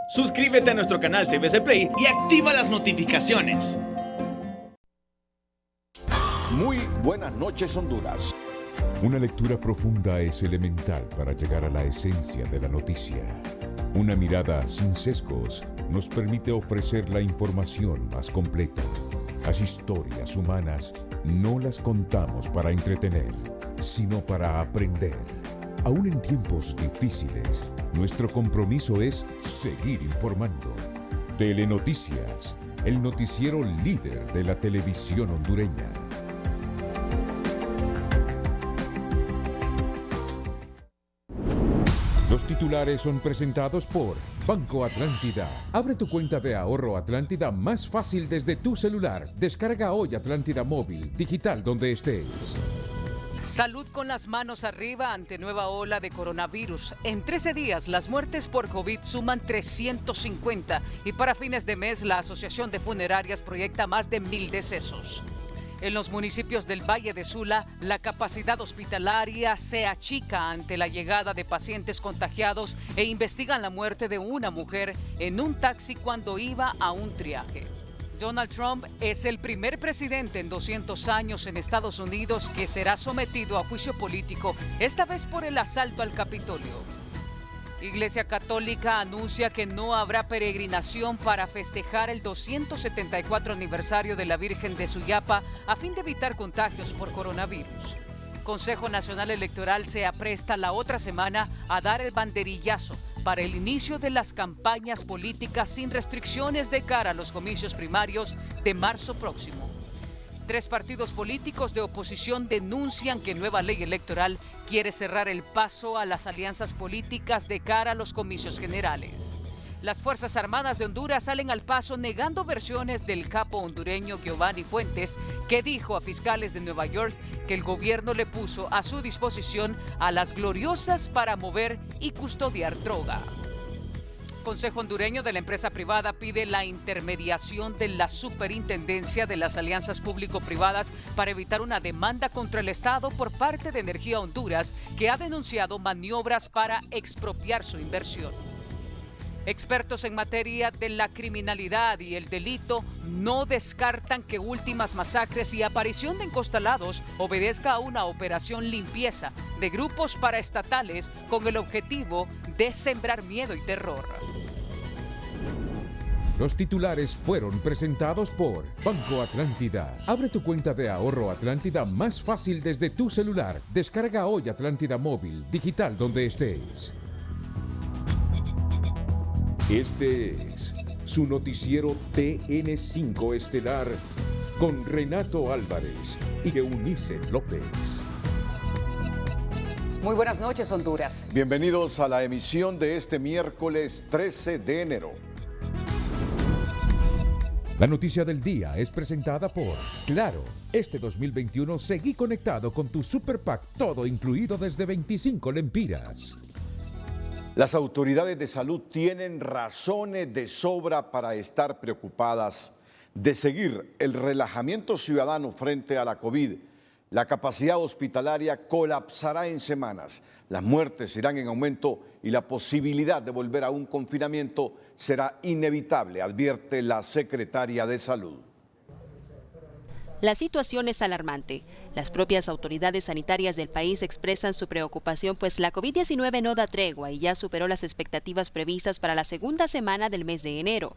Suscríbete a nuestro canal TVC Play y activa las notificaciones. Muy buenas noches, Honduras. Una lectura profunda es elemental para llegar a la esencia de la noticia. Una mirada sin sesgos nos permite ofrecer la información más completa. Las historias humanas no las contamos para entretener, sino para aprender. Aún en tiempos difíciles, nuestro compromiso es seguir informando. Telenoticias, el noticiero líder de la televisión hondureña. Los titulares son presentados por Banco Atlántida. Abre tu cuenta de ahorro Atlántida más fácil desde tu celular. Descarga hoy Atlántida Móvil, digital donde estés. Salud con las manos arriba ante nueva ola de coronavirus. En 13 días, las muertes por COVID suman 350 y para fines de mes, la Asociación de Funerarias proyecta más de 1,000 decesos. En los municipios del Valle de Sula, la capacidad hospitalaria se achica ante la llegada de pacientes contagiados e investigan la muerte de una mujer en un taxi cuando iba a un triaje. Donald Trump es el primer presidente en 200 años en Estados Unidos que será sometido a juicio político, esta vez por el asalto al Capitolio. Iglesia Católica anuncia que no habrá peregrinación para festejar el 274 aniversario de la Virgen de Suyapa a fin de evitar contagios por coronavirus. Consejo Nacional Electoral se apresta la otra semana a dar el banderillazo para el inicio de las campañas políticas sin restricciones de cara a los comicios primarios de marzo próximo. 3 partidos políticos de oposición denuncian que nueva ley electoral quiere cerrar el paso a las alianzas políticas de cara a los comicios generales. Las Fuerzas Armadas de Honduras salen al paso negando versiones del capo hondureño Giovanni Fuentes, que dijo a fiscales de Nueva York que el gobierno le puso a su disposición a las gloriosas para mover y custodiar droga. Consejo hondureño de la empresa privada pide la intermediación de la Superintendencia de las Alianzas Público-Privadas para evitar una demanda contra el Estado por parte de Energía Honduras, que ha denunciado maniobras para expropiar su inversión. Expertos en materia de la criminalidad y el delito no descartan que últimas masacres y aparición de encostalados obedezca a una operación limpieza de grupos paraestatales con el objetivo de sembrar miedo y terror. Los titulares fueron presentados por Banco Atlántida. Abre tu cuenta de ahorro Atlántida más fácil desde tu celular. Descarga hoy Atlántida Móvil, digital donde estés. Este es su noticiero TN5 Estelar con Renato Álvarez y Eunice López. Muy buenas noches, Honduras. Bienvenidos a la emisión de este miércoles 13 de enero. La noticia del día es presentada por Claro. Este 2021 seguí conectado con tu Super Pack, todo incluido desde 25 lempiras. Las autoridades de salud tienen razones de sobra para estar preocupadas. De seguir el relajamiento ciudadano frente a la COVID, la capacidad hospitalaria colapsará en semanas, las muertes irán en aumento y la posibilidad de volver a un confinamiento será inevitable, advierte la secretaria de Salud. La situación es alarmante. Las propias autoridades sanitarias del país expresan su preocupación, pues la COVID-19 no da tregua y ya superó las expectativas previstas para la segunda semana del mes de enero.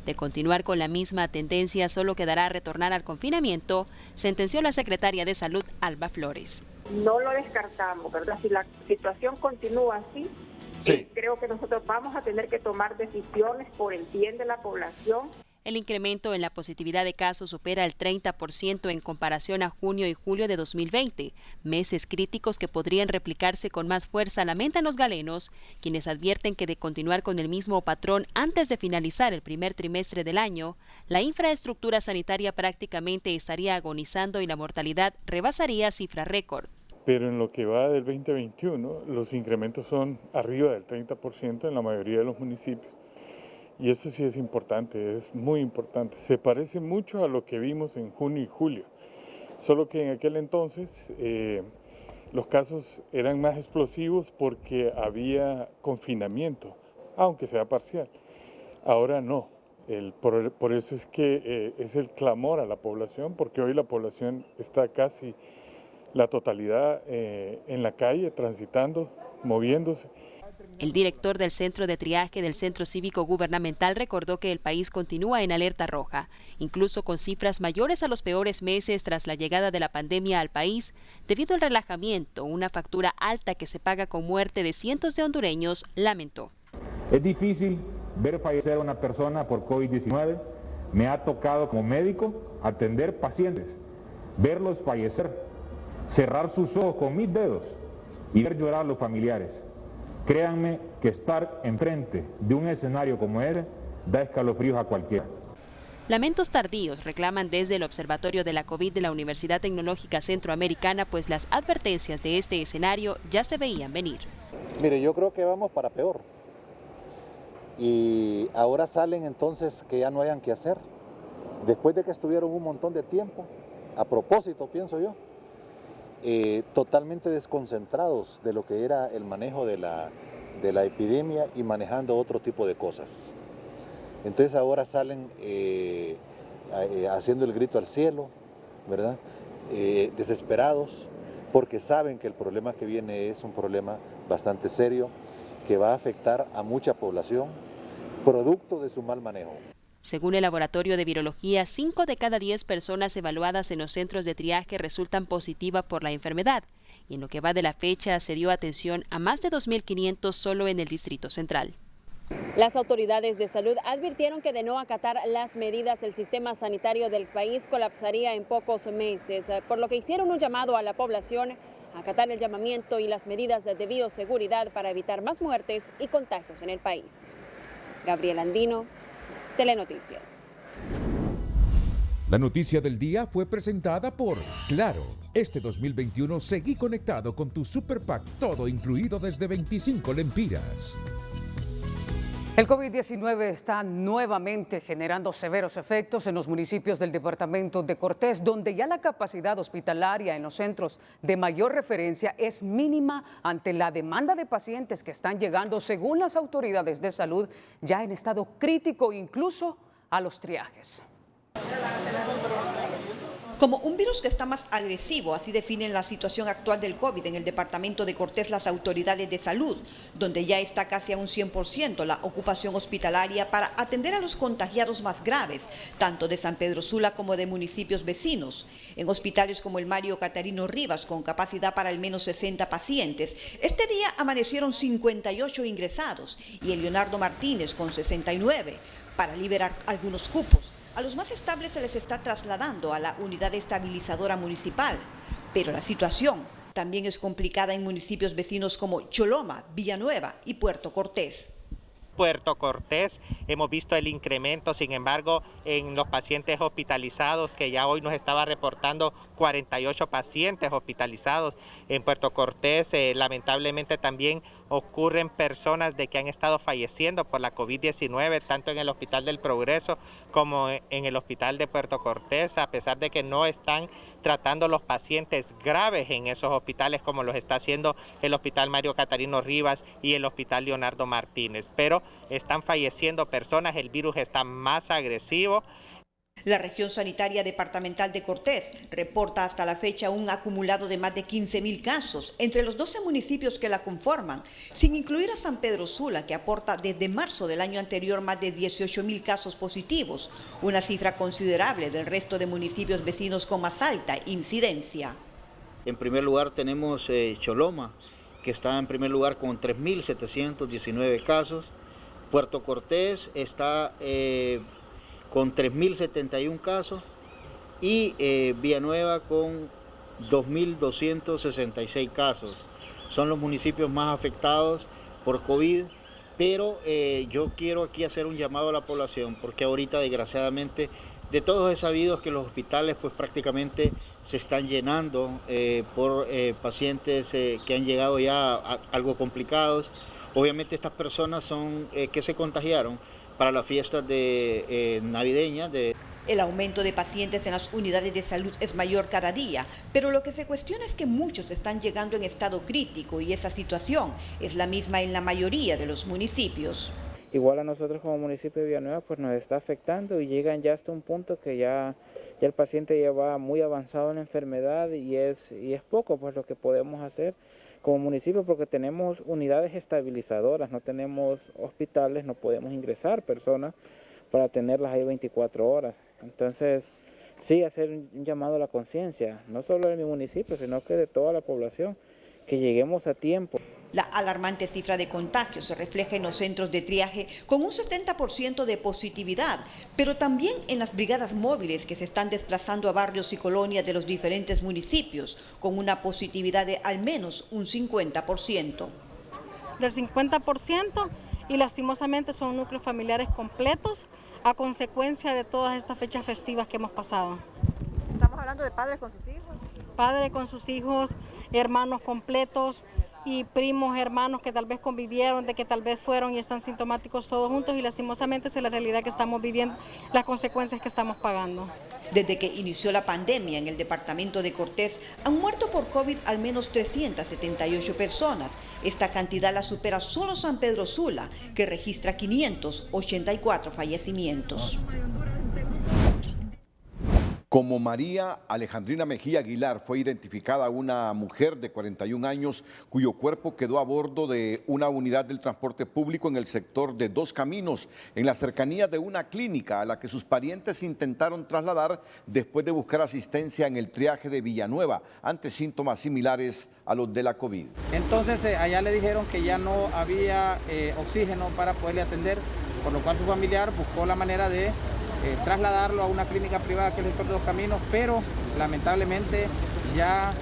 De continuar con la misma tendencia, solo quedará retornar al confinamiento, sentenció la secretaria de Salud, Alba Flores. No lo descartamos, ¿verdad? Si la situación continúa así, creo que nosotros vamos a tener que tomar decisiones por el bien de la población. El incremento en la positividad de casos supera el 30% en comparación a junio y julio de 2020, meses críticos que podrían replicarse con más fuerza, lamentan los galenos, quienes advierten que de continuar con el mismo patrón antes de finalizar el primer trimestre del año, la infraestructura sanitaria prácticamente estaría agonizando y la mortalidad rebasaría cifra récord. Pero en lo que va del 2021, los incrementos son arriba del 30% en la mayoría de los municipios. Y eso sí es importante, es muy importante. Se parece mucho a lo que vimos en junio y julio, solo que en aquel entonces los casos eran más explosivos porque había confinamiento, aunque sea parcial. Ahora no. Por eso es que es el clamor a la población, porque hoy la población está casi la totalidad en la calle, transitando, moviéndose. El director del Centro de Triaje del Centro Cívico Gubernamental recordó que el país continúa en alerta roja, incluso con cifras mayores a los peores meses tras la llegada de la pandemia al país, debido al relajamiento, una factura alta que se paga con muerte de cientos de hondureños, lamentó. Es difícil ver fallecer a una persona por COVID-19. Me ha tocado como médico atender pacientes, verlos fallecer, cerrar sus ojos con mis dedos y ver llorar a los familiares. Créanme que estar enfrente de un escenario como ese da escalofríos a cualquiera. Lamentos tardíos reclaman desde el Observatorio de la COVID de la Universidad Tecnológica Centroamericana, pues las advertencias de este escenario ya se veían venir. Mire, yo creo que vamos para peor. Y ahora salen entonces que ya no hayan que hacer. Después de que estuvieron un montón de tiempo, a propósito, pienso yo, totalmente desconcentrados de lo que era el manejo de la epidemia y manejando otro tipo de cosas. Entonces ahora salen haciendo el grito al cielo, ¿verdad? Desesperados, porque saben que el problema que viene es un problema bastante serio, que va a afectar a mucha población, producto de su mal manejo. Según el Laboratorio de Virología, 5 de cada 10 personas evaluadas en los centros de triaje resultan positivas por la enfermedad, y en lo que va de la fecha se dio atención a más de 2.500 solo en el Distrito Central. Las autoridades de salud advirtieron que de no acatar las medidas, el sistema sanitario del país colapsaría en pocos meses, por lo que hicieron un llamado a la población a acatar el llamamiento y las medidas de bioseguridad para evitar más muertes y contagios en el país. Gabriela Andino, Telenoticias. La noticia del día fue presentada por Claro. Este 2021 seguí conectado con tu Super Pack, todo incluido desde 25 lempiras. El COVID-19 está nuevamente generando severos efectos en los municipios del departamento de Cortés, donde ya la capacidad hospitalaria en los centros de mayor referencia es mínima ante la demanda de pacientes que están llegando, según las autoridades de salud, ya en estado crítico, incluso a los triajes. Como un virus que está más agresivo, así definen la situación actual del COVID en el departamento de Cortés las autoridades de salud, donde ya está casi a un 100% la ocupación hospitalaria para atender a los contagiados más graves, tanto de San Pedro Sula como de municipios vecinos. En hospitales como el Mario Catarino Rivas, con capacidad para al menos 60 pacientes, este día amanecieron 58 ingresados, y el Leonardo Martínez con 69, para liberar algunos cupos. A los más estables se les está trasladando a la unidad estabilizadora municipal, pero la situación también es complicada en municipios vecinos como Choloma, Villanueva y Puerto Cortés. Puerto Cortés hemos visto el incremento, sin embargo, en los pacientes hospitalizados, que ya hoy nos estaba reportando 48 pacientes hospitalizados en Puerto Cortés. Lamentablemente también ocurren personas de que han estado falleciendo por la COVID-19, tanto en el Hospital del Progreso como en el Hospital de Puerto Cortés, a pesar de que no están tratando los pacientes graves en esos hospitales como los está haciendo el Hospital Mario Catarino Rivas y el Hospital Leonardo Martínez. Pero están falleciendo personas, el virus está más agresivo. La región sanitaria departamental de Cortés reporta hasta la fecha un acumulado de más de 15.000 casos entre los 12 municipios que la conforman, sin incluir a San Pedro Sula, que aporta desde marzo del año anterior más de 18.000 casos positivos, una cifra considerable del resto de municipios vecinos con más alta incidencia. En primer lugar tenemos Choloma, que está en primer lugar con 3.719 casos. Puerto Cortés está con 3.071 casos y Villanueva con 2.266 casos. Son los municipios más afectados por COVID, pero yo quiero aquí hacer un llamado a la población, porque ahorita desgraciadamente de todos es sabido que los hospitales pues prácticamente se están llenando por pacientes que han llegado ya algo complicados. Obviamente estas personas son que se contagiaron para las fiestas navideñas. El aumento de pacientes en las unidades de salud es mayor cada día, pero lo que se cuestiona es que muchos están llegando en estado crítico y esa situación es la misma en la mayoría de los municipios. igual a nosotros como municipio de Villanueva pues nos está afectando y llegan ya hasta un punto que ya el paciente ya va muy avanzado en la enfermedad y es poco pues lo que podemos hacer como municipio porque tenemos unidades estabilizadoras, no tenemos hospitales, no podemos ingresar personas para tenerlas ahí 24 horas. Entonces, sí, hacer un llamado a la conciencia, no solo de mi municipio, sino que de toda la población, que lleguemos a tiempo. La alarmante cifra de contagios se refleja en los centros de triaje con un 70% de positividad, pero también en las brigadas móviles que se están desplazando a barrios y colonias de los diferentes municipios, con una positividad de al menos un 50%. Del 50% y lastimosamente son núcleos familiares completos a consecuencia de todas estas fechas festivas que hemos pasado. Estamos hablando de padres con sus hijos. Padres con sus hijos, hermanos completos y primos, hermanos que tal vez convivieron, de que tal vez fueron y están sintomáticos todos juntos y lastimosamente esa es la realidad que estamos viviendo, las consecuencias que estamos pagando. Desde que inició la pandemia en el departamento de Cortés han muerto por COVID al menos 378 personas. Esta cantidad la supera solo San Pedro Sula, que registra 584 fallecimientos. Como María Alejandrina Mejía Aguilar fue identificada una mujer de 41 años cuyo cuerpo quedó a bordo de una unidad del transporte público en el sector de Dos Caminos, en la cercanía de una clínica a la que sus parientes intentaron trasladar después de buscar asistencia en el triaje de Villanueva ante síntomas similares a los de la COVID. Entonces allá le dijeron que ya no había oxígeno para poderle atender, por lo cual su familiar buscó la manera de trasladarlo a una clínica privada que es el sector de Dos Caminos, pero lamentablemente ya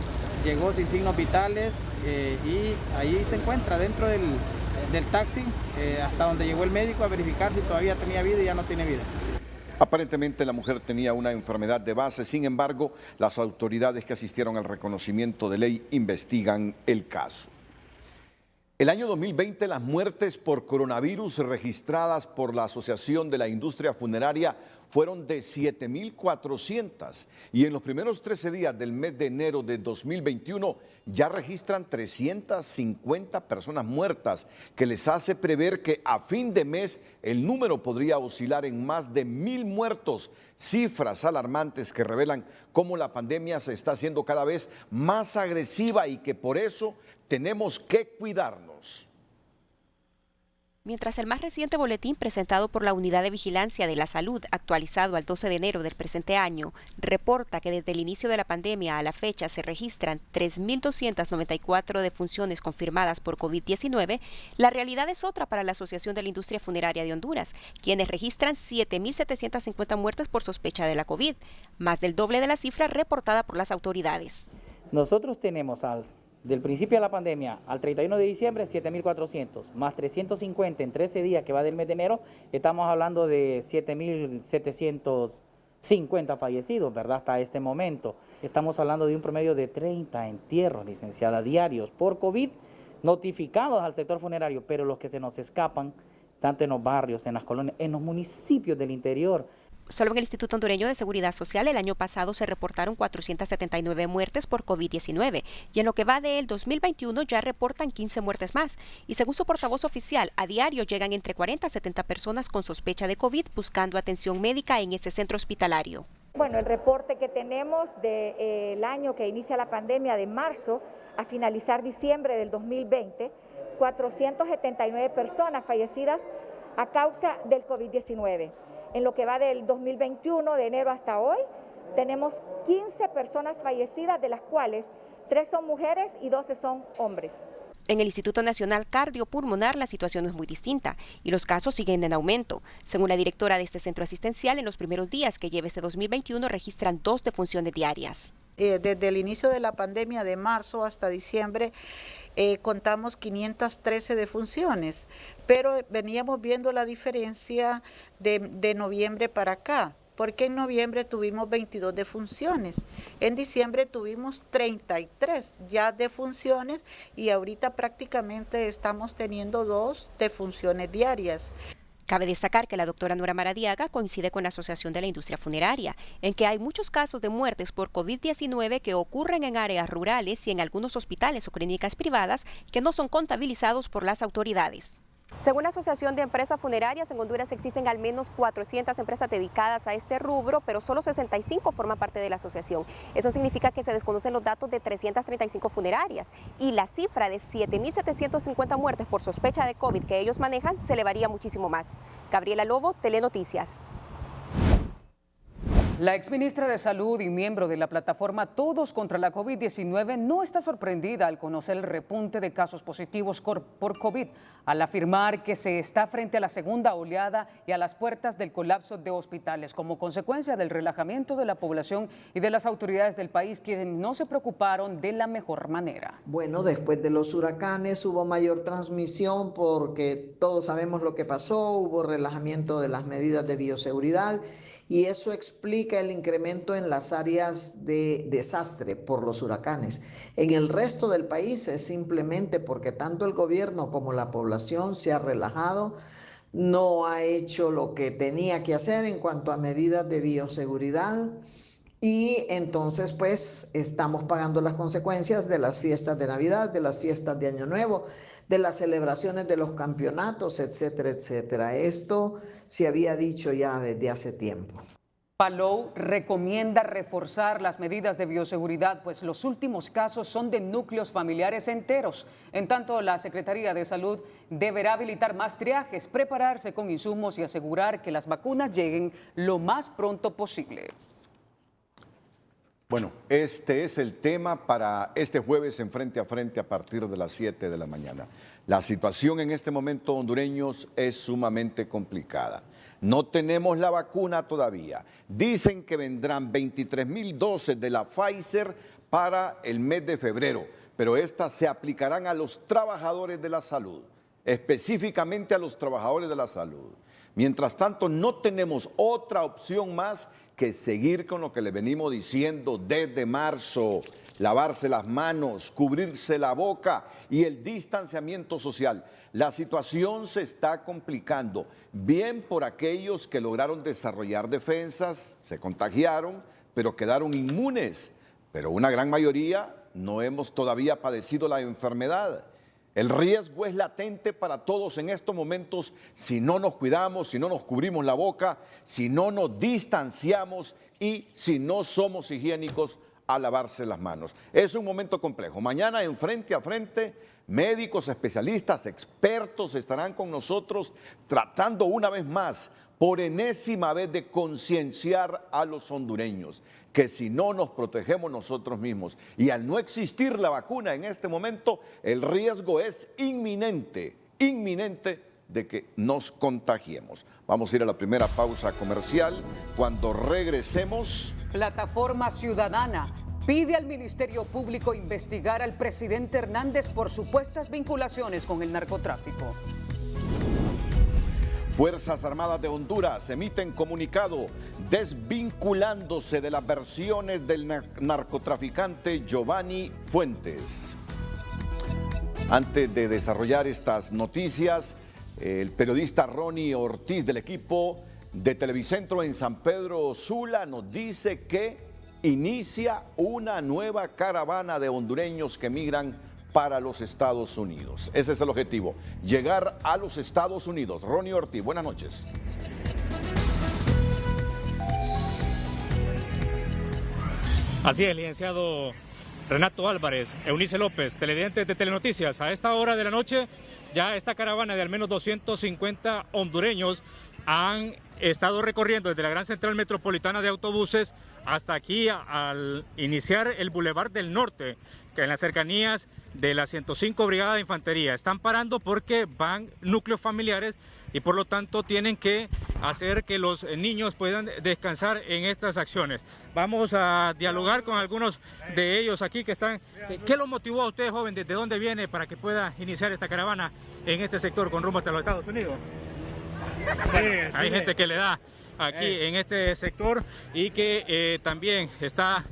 llegó sin signos vitales y ahí se encuentra dentro del taxi hasta donde llegó el médico a verificar si todavía tenía vida y ya no tiene vida. Aparentemente la mujer tenía una enfermedad de base, sin embargo, las autoridades que asistieron al reconocimiento de ley investigan el caso. El año 2020, las muertes por coronavirus registradas por la Asociación de la Industria Funeraria fueron de 7.400 y en los primeros 13 días del mes de enero de 2021 ya registran 350 personas muertas, que les hace prever que a fin de mes el número podría oscilar en más de 1.000 muertos, cifras alarmantes que revelan cómo la pandemia se está haciendo cada vez más agresiva y que por eso tenemos que cuidarnos. Mientras el más reciente boletín presentado por la Unidad de Vigilancia de la Salud, actualizado al 12 de enero del presente año, reporta que desde el inicio de la pandemia a la fecha se registran 3.294 defunciones confirmadas por COVID-19, la realidad es otra para la Asociación de la Industria Funeraria de Honduras, quienes registran 7.750 muertes por sospecha de la COVID, más del doble de la cifra reportada por las autoridades. Nosotros tenemos del principio de la pandemia al 31 de diciembre, 7.400, más 350 en 13 días que va del mes de enero, estamos hablando de 7.750 fallecidos, ¿verdad? Hasta este momento. Estamos hablando de un promedio de 30 entierros, licenciada, diarios por COVID, notificados al sector funerario, pero los que se nos escapan, tanto en los barrios, en las colonias, en los municipios del interior. Solo en el Instituto Hondureño de Seguridad Social el año pasado se reportaron 479 muertes por COVID-19 y en lo que va de el 2021 ya reportan 15 muertes más. Y según su portavoz oficial, a diario llegan entre 40 a 70 personas con sospecha de COVID buscando atención médica en este centro hospitalario. Bueno, el reporte que tenemos del año que inicia la pandemia de marzo a finalizar diciembre del 2020, 479 personas fallecidas a causa del COVID-19. En lo que va del 2021, de enero hasta hoy, tenemos 15 personas fallecidas, de las cuales 3 son mujeres y 12 son hombres. En el Instituto Nacional Cardiopulmonar la situación no es muy distinta y los casos siguen en aumento. Según la directora de este centro asistencial, en los primeros días que lleva este 2021 registran 2 defunciones diarias. Desde el inicio de la pandemia de marzo hasta diciembre contamos 513 defunciones, pero veníamos viendo la diferencia de noviembre para acá, porque en noviembre tuvimos 22 defunciones, en diciembre tuvimos 33 ya defunciones y ahorita prácticamente estamos teniendo 2 defunciones diarias. Cabe destacar que la doctora Nora Maradiaga coincide con la Asociación de la Industria Funeraria, en que hay muchos casos de muertes por COVID-19 que ocurren en áreas rurales y en algunos hospitales o clínicas privadas que no son contabilizados por las autoridades. Según la Asociación de Empresas Funerarias, en Honduras existen al menos 400 empresas dedicadas a este rubro, pero solo 65 forman parte de la asociación. Eso significa que se desconocen los datos de 335 funerarias y la cifra de 7.750 muertes por sospecha de COVID que ellos manejan se elevaría muchísimo más. Gabriela Lobo, Telenoticias. La exministra de Salud y miembro de la plataforma Todos contra la COVID-19 no está sorprendida al conocer el repunte de casos positivos por COVID, al afirmar que se está frente a la segunda oleada y a las puertas del colapso de hospitales como consecuencia del relajamiento de la población y de las autoridades del país, quienes no se preocuparon de la mejor manera. Bueno, después de los huracanes hubo mayor transmisión porque todos sabemos lo que pasó, hubo relajamiento de las medidas de bioseguridad. Y eso explica el incremento en las áreas de desastre por los huracanes. En el resto del país es simplemente porque tanto el gobierno como la población se ha relajado, no ha hecho lo que tenía que hacer en cuanto a medidas de bioseguridad y entonces pues estamos pagando las consecuencias de las fiestas de Navidad, de las fiestas de Año Nuevo, de las celebraciones de los campeonatos, etcétera, etcétera. Esto se había dicho ya desde hace tiempo. Palou recomienda reforzar las medidas de bioseguridad, pues los últimos casos son de núcleos familiares enteros. En tanto, la Secretaría de Salud deberá habilitar más triajes, prepararse con insumos y asegurar que las vacunas lleguen lo más pronto posible. Bueno, este es el tema para este jueves en Frente a Frente a partir de las 7 de la mañana. La situación en este momento, hondureños, es sumamente complicada. No tenemos la vacuna todavía. Dicen que vendrán 23,000 dosis de la Pfizer para el mes de febrero, pero estas se aplicarán a los trabajadores de la salud, específicamente a los trabajadores de la salud. Mientras tanto, no tenemos otra opción más que seguir con lo que le venimos diciendo desde marzo: lavarse las manos, cubrirse la boca y el distanciamiento social. La situación se está complicando, bien por aquellos que lograron desarrollar defensas, se contagiaron, pero quedaron inmunes, pero una gran mayoría no hemos todavía padecido la enfermedad. El riesgo es latente para todos en estos momentos si no nos cuidamos, si no nos cubrimos la boca, si no nos distanciamos y si no somos higiénicos a lavarse las manos. Es un momento complejo. Mañana en Frente a Frente, médicos, especialistas, expertos estarán con nosotros tratando una vez más, por enésima vez, de concienciar a los hondureños que si no nos protegemos nosotros mismos y al no existir la vacuna en este momento, el riesgo es inminente de que nos contagiemos. Vamos a ir a la primera pausa comercial. Cuando regresemos... Plataforma Ciudadana pide al Ministerio Público investigar al presidente Hernández por supuestas vinculaciones con el narcotráfico. Fuerzas Armadas de Honduras emiten comunicado desvinculándose de las versiones del narcotraficante Giovanni Fuentes. Antes de desarrollar estas noticias, el periodista Ronnie Ortiz del equipo de Televicentro en San Pedro Sula nos dice que inicia una nueva caravana de hondureños que migran para los Estados Unidos. Ese es el objetivo, llegar a los Estados Unidos. Ronnie Ortiz, buenas noches. Así es, licenciado Renato Álvarez, Eunice López, televidentes de Telenoticias. A esta hora de la noche, ya esta caravana de al menos 250 hondureños han estado recorriendo desde la Gran Central Metropolitana de Autobuses hasta aquí al iniciar el Boulevard del Norte, que en las cercanías de la 105 Brigada de Infantería. Están parando porque van núcleos familiares y por lo tanto tienen que hacer que los niños puedan descansar en estas acciones. Vamos a dialogar con algunos de ellos aquí que están. ¿Qué lo motivó a usted, joven? ¿Desde dónde viene para que pueda iniciar esta caravana en este sector con rumbo hasta los Estados Unidos? Bueno, hay gente que le da aquí en este sector y que también está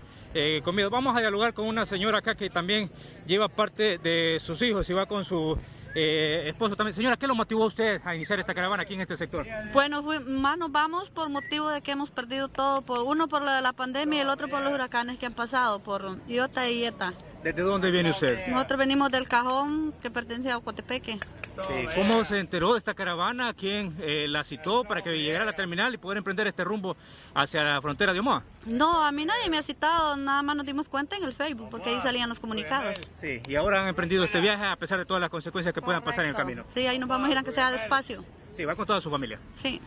con miedo. Vamos a dialogar con una señora acá que también lleva parte de sus hijos y va con su esposo también. Señora, ¿qué lo motivó a usted a iniciar esta caravana aquí en este sector? Bueno, más nos vamos por motivo de que hemos perdido todo, uno por lo de la pandemia y el otro por los huracanes que han pasado, por Iota y Eta. ¿Desde dónde viene usted? Nosotros venimos del Cajón, que pertenece a Ocotepeque. Sí. ¿Cómo se enteró de esta caravana? ¿Quién la citó para que llegara a la terminal y poder emprender este rumbo hacia la frontera de Omoa? No, a mí nadie me ha citado, nada más nos dimos cuenta en el Facebook, porque ahí salían los comunicados. Sí, y ahora han emprendido este viaje a pesar de todas las consecuencias que puedan pasar en el camino. Sí, ahí nos vamos a ir aunque sea despacio. Sí, va con toda su familia. Sí.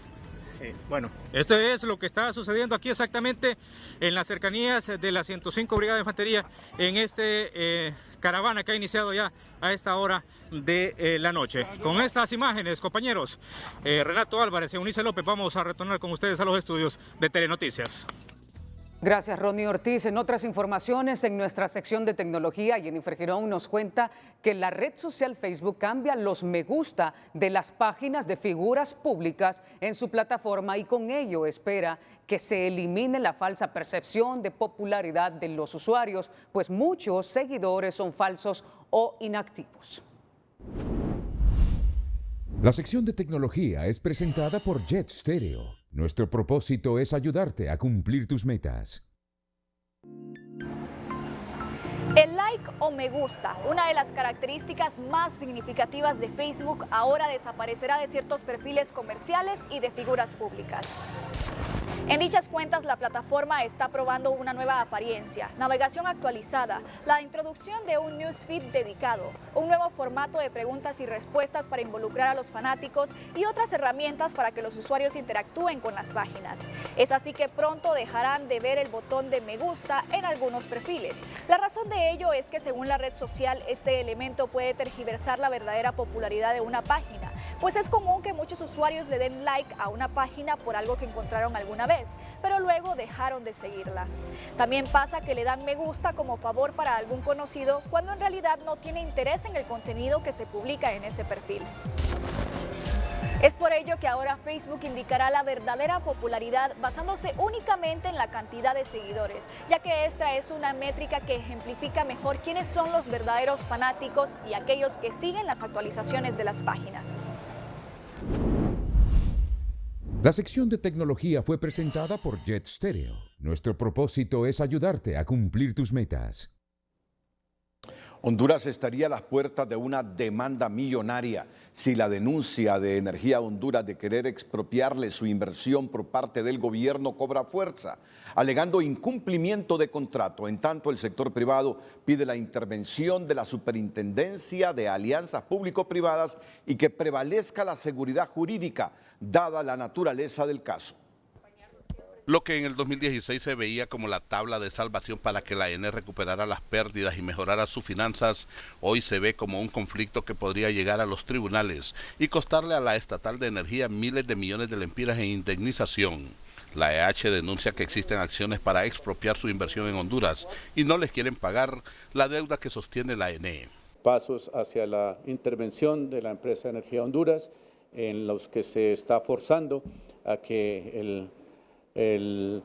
Bueno, esto es lo que está sucediendo aquí exactamente en las cercanías de la 105 Brigada de Infantería en este caravana que ha iniciado ya a esta hora de la noche. Con estas imágenes, compañeros, Renato Álvarez y Eunice López, vamos a retornar con ustedes a los estudios de Telenoticias. Gracias, Ronnie Ortiz. En otras informaciones, en nuestra sección de tecnología, Jennifer Girón nos cuenta que la red social Facebook cambia los me gusta de las páginas de figuras públicas en su plataforma y con ello espera que se elimine la falsa percepción de popularidad de los usuarios, pues muchos seguidores son falsos o inactivos. La sección de tecnología es presentada por Jet Stereo. Nuestro propósito es ayudarte a cumplir tus metas. El like o me gusta, una de las características más significativas de Facebook, ahora desaparecerá de ciertos perfiles comerciales y de figuras públicas. En dichas cuentas, la plataforma está probando una nueva apariencia, navegación actualizada, la introducción de un newsfeed dedicado, un nuevo formato de preguntas y respuestas para involucrar a los fanáticos y otras herramientas para que los usuarios interactúen con las páginas. Es así que pronto dejarán de ver el botón de me gusta en algunos perfiles. La razón de ello es que según la red social, este elemento puede tergiversar la verdadera popularidad de una página, pues es común que muchos usuarios le den like a una página por algo que encontraron alguna vez, pero luego dejaron de seguirla. También pasa que le dan me gusta como favor para algún conocido cuando en realidad no tiene interés en el contenido que se publica en ese perfil. Es por ello que ahora Facebook indicará la verdadera popularidad basándose únicamente en la cantidad de seguidores, ya que esta es una métrica que ejemplifica mejor quiénes son los verdaderos fanáticos y aquellos que siguen las actualizaciones de las páginas. La sección de tecnología fue presentada por Jet Stereo. Nuestro propósito es ayudarte a cumplir tus metas. Honduras estaría a las puertas de una demanda millonaria si la denuncia de Energía Honduras de querer expropiarle su inversión por parte del gobierno cobra fuerza, alegando incumplimiento de contrato. En tanto, el sector privado pide la intervención de la Superintendencia de Alianzas Público-Privadas y que prevalezca la seguridad jurídica, dada la naturaleza del caso. Lo que en el 2016 se veía como la tabla de salvación para que la ENE recuperara las pérdidas y mejorara sus finanzas, hoy se ve como un conflicto que podría llegar a los tribunales y costarle a la estatal de energía miles de millones de lempiras en indemnización. La EH denuncia que existen acciones para expropiar su inversión en Honduras y no les quieren pagar la deuda que sostiene la ENE. Pasos hacia la intervención de la empresa Energía Honduras en los que se está forzando a que el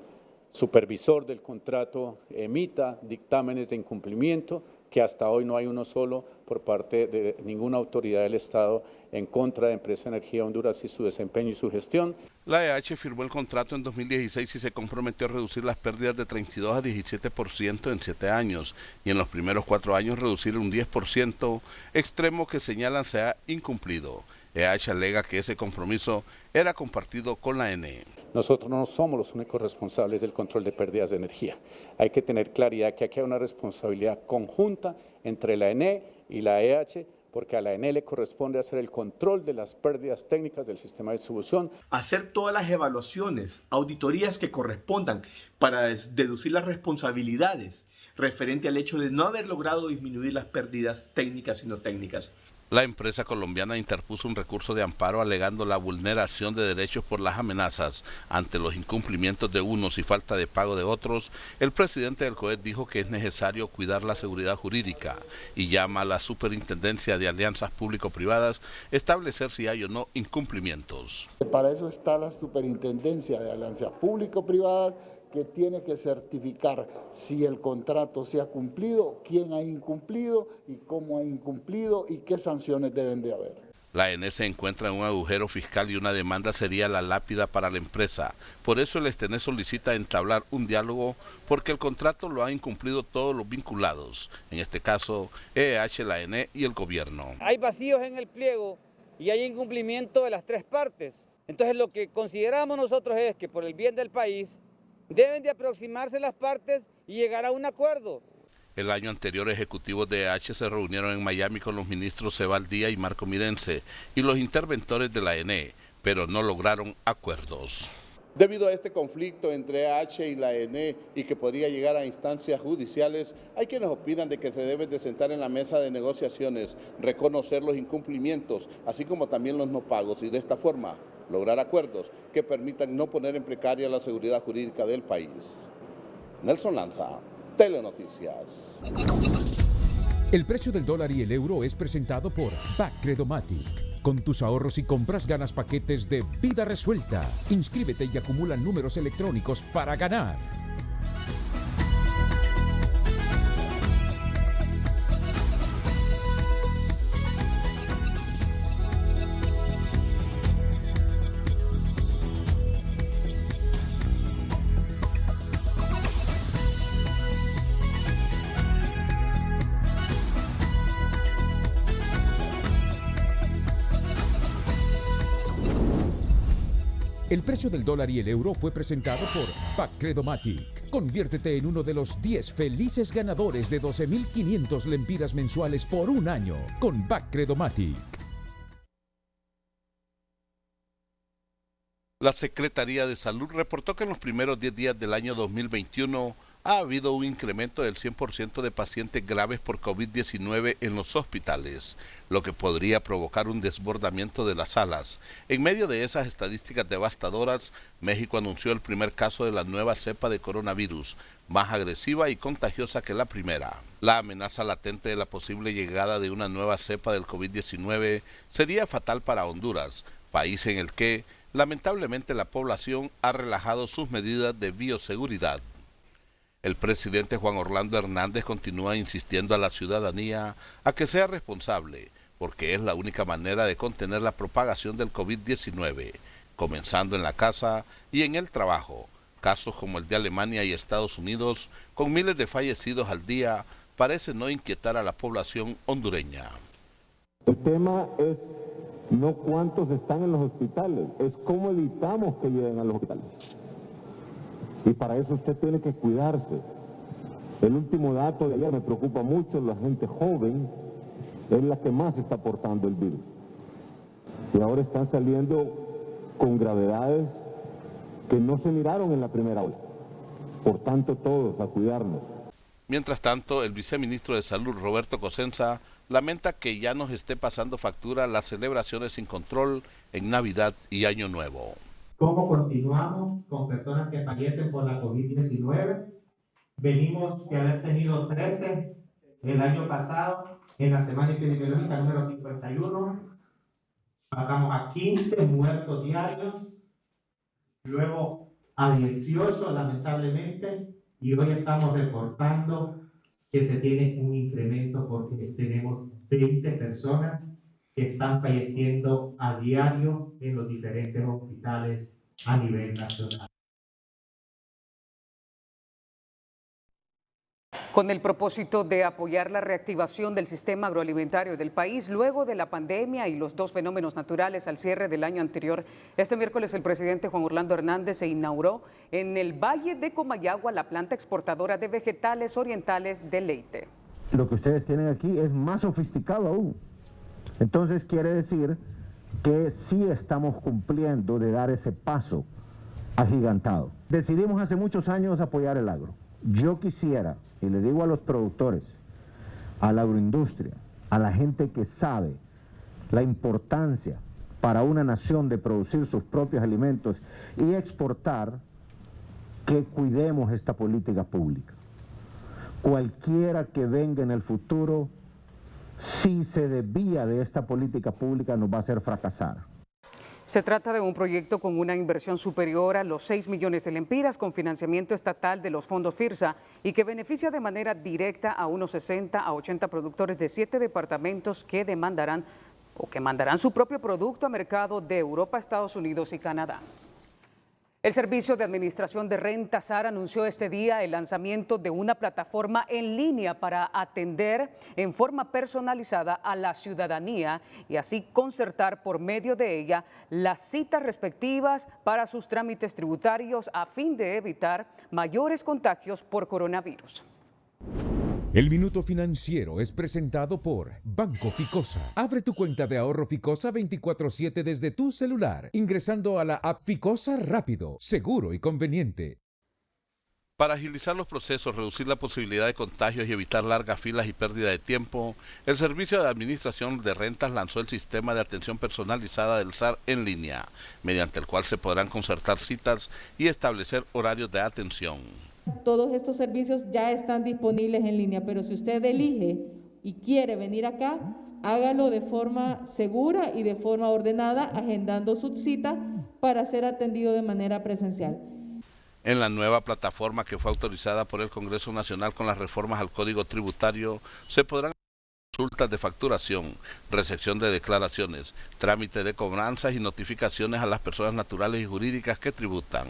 supervisor del contrato emita dictámenes de incumplimiento, que hasta hoy no hay uno solo por parte de ninguna autoridad del Estado en contra de Empresa Energía Honduras y su desempeño y su gestión. La EH firmó el contrato en 2016 y se comprometió a reducir las pérdidas de 32 a 17% en 7 años y en los primeros 4 años reducir un 10%, extremo que señalan se ha incumplido. EH alega que ese compromiso era compartido con la ENE. Nosotros no somos los únicos responsables del control de pérdidas de energía. Hay que tener claridad que aquí hay una responsabilidad conjunta entre la ENE y la EH, porque a la ENE le corresponde hacer el control de las pérdidas técnicas del sistema de distribución. Hacer todas las evaluaciones, auditorías que correspondan para deducir las responsabilidades referente al hecho de no haber logrado disminuir las pérdidas técnicas y no técnicas. La empresa colombiana interpuso un recurso de amparo alegando la vulneración de derechos por las amenazas ante los incumplimientos de unos y falta de pago de otros. El presidente del COED dijo que es necesario cuidar la seguridad jurídica y llama a la Superintendencia de Alianzas Público-Privadas establecer si hay o no incumplimientos. Para eso está la Superintendencia de Alianzas Público-Privadas, que tiene que certificar si el contrato se ha cumplido, quién ha incumplido y cómo ha incumplido y qué sanciones deben de haber. La ENE se encuentra en un agujero fiscal y una demanda sería la lápida para la empresa. Por eso el STN solicita entablar un diálogo porque el contrato lo han incumplido todos los vinculados, en este caso EH, la ENE y el gobierno. Hay vacíos en el pliego y hay incumplimiento de las tres partes. Entonces lo que consideramos nosotros es que por el bien del país deben de aproximarse las partes y llegar a un acuerdo. El año anterior, ejecutivos de EH se reunieron en Miami con los ministros Sebaldía y Marco Midense y los interventores de la ENE, pero no lograron acuerdos. Debido a este conflicto entre EH y la ENE y que podría llegar a instancias judiciales, hay quienes opinan de que se debe de sentar en la mesa de negociaciones, reconocer los incumplimientos, así como también los no pagos, y de esta forma lograr acuerdos que permitan no poner en precaria la seguridad jurídica del país. Nelson Lanza, Telenoticias. El precio del dólar y el euro es presentado por Bacredomatic. Con tus ahorros y compras ganas paquetes de vida resuelta. Inscríbete y acumula números electrónicos para ganar. El precio del dólar y el euro fue presentado por Bacredomatic. Conviértete en uno de los 10 felices ganadores de 12.500 lempiras mensuales por un año con Bacredomatic. La Secretaría de Salud reportó que en los primeros 10 días del año 2021 ha habido un incremento del 100% de pacientes graves por COVID-19 en los hospitales, lo que podría provocar un desbordamiento de las salas. En medio de esas estadísticas devastadoras, México anunció el primer caso de la nueva cepa de coronavirus, más agresiva y contagiosa que la primera. La amenaza latente de la posible llegada de una nueva cepa del COVID-19 sería fatal para Honduras, país en el que, lamentablemente, la población ha relajado sus medidas de bioseguridad. El presidente Juan Orlando Hernández continúa insistiendo a la ciudadanía a que sea responsable, porque es la única manera de contener la propagación del COVID-19, comenzando en la casa y en el trabajo. Casos como el de Alemania y Estados Unidos, con miles de fallecidos al día, parecen no inquietar a la población hondureña. El tema es no cuántos están en los hospitales, es cómo evitamos que lleguen a los hospitales. Y para eso usted tiene que cuidarse. El último dato de ayer me preocupa mucho, la gente joven es la que más está portando el virus. Y ahora están saliendo con gravedades que no se miraron en la primera ola. Por tanto, todos a cuidarnos. Mientras tanto, el viceministro de Salud, Roberto Cosenza, lamenta que ya nos esté pasando factura las celebraciones sin control en Navidad y Año Nuevo. ¿Cómo continuamos con personas que fallecen por la COVID-19? Venimos de haber tenido 13 el año pasado, en la semana epidemiológica número 51. Pasamos a 15 muertos diarios, luego a 18 lamentablemente, y hoy estamos reportando que se tiene un incremento porque tenemos 20 personas que están falleciendo a diario en los diferentes hospitales a nivel nacional. Con el propósito de apoyar la reactivación del sistema agroalimentario del país luego de la pandemia y los dos fenómenos naturales al cierre del año anterior, este miércoles el presidente Juan Orlando Hernández se inauguró en el Valle de Comayagua la planta exportadora de vegetales orientales de Leyte. Lo que ustedes tienen aquí es más sofisticado aún. Entonces quiere decir que sí estamos cumpliendo de dar ese paso agigantado. Decidimos hace muchos años apoyar el agro. Yo quisiera, y le digo a los productores, a la agroindustria, a la gente que sabe la importancia para una nación de producir sus propios alimentos y exportar, que cuidemos esta política pública. Cualquiera que venga en el futuro, si se desvía de esta política pública, nos va a hacer fracasar. Se trata de un proyecto con una inversión superior a los 6 millones de lempiras con financiamiento estatal de los fondos FIRSA y que beneficia de manera directa a unos 60 a 80 productores de 7 departamentos que mandarán su propio producto a mercado de Europa, Estados Unidos y Canadá. El Servicio de Administración de Rentas, SAR, anunció este día el lanzamiento de una plataforma en línea para atender en forma personalizada a la ciudadanía y así concertar por medio de ella las citas respectivas para sus trámites tributarios a fin de evitar mayores contagios por coronavirus. El Minuto Financiero es presentado por Banco Ficosa. Abre tu cuenta de ahorro Ficosa 24/7 desde tu celular, ingresando a la app Ficosa rápido, seguro y conveniente. Para agilizar los procesos, reducir la posibilidad de contagios y evitar largas filas y pérdida de tiempo, el Servicio de Administración de Rentas lanzó el sistema de atención personalizada del SAR en línea, mediante el cual se podrán concertar citas y establecer horarios de atención. Todos estos servicios ya están disponibles en línea, pero si usted elige y quiere venir acá, hágalo de forma segura y de forma ordenada, agendando su cita para ser atendido de manera presencial. En la nueva plataforma que fue autorizada por el Congreso Nacional con las reformas al Código Tributario, se podrán consultas de facturación, recepción de declaraciones, trámite de cobranzas y notificaciones a las personas naturales y jurídicas que tributan.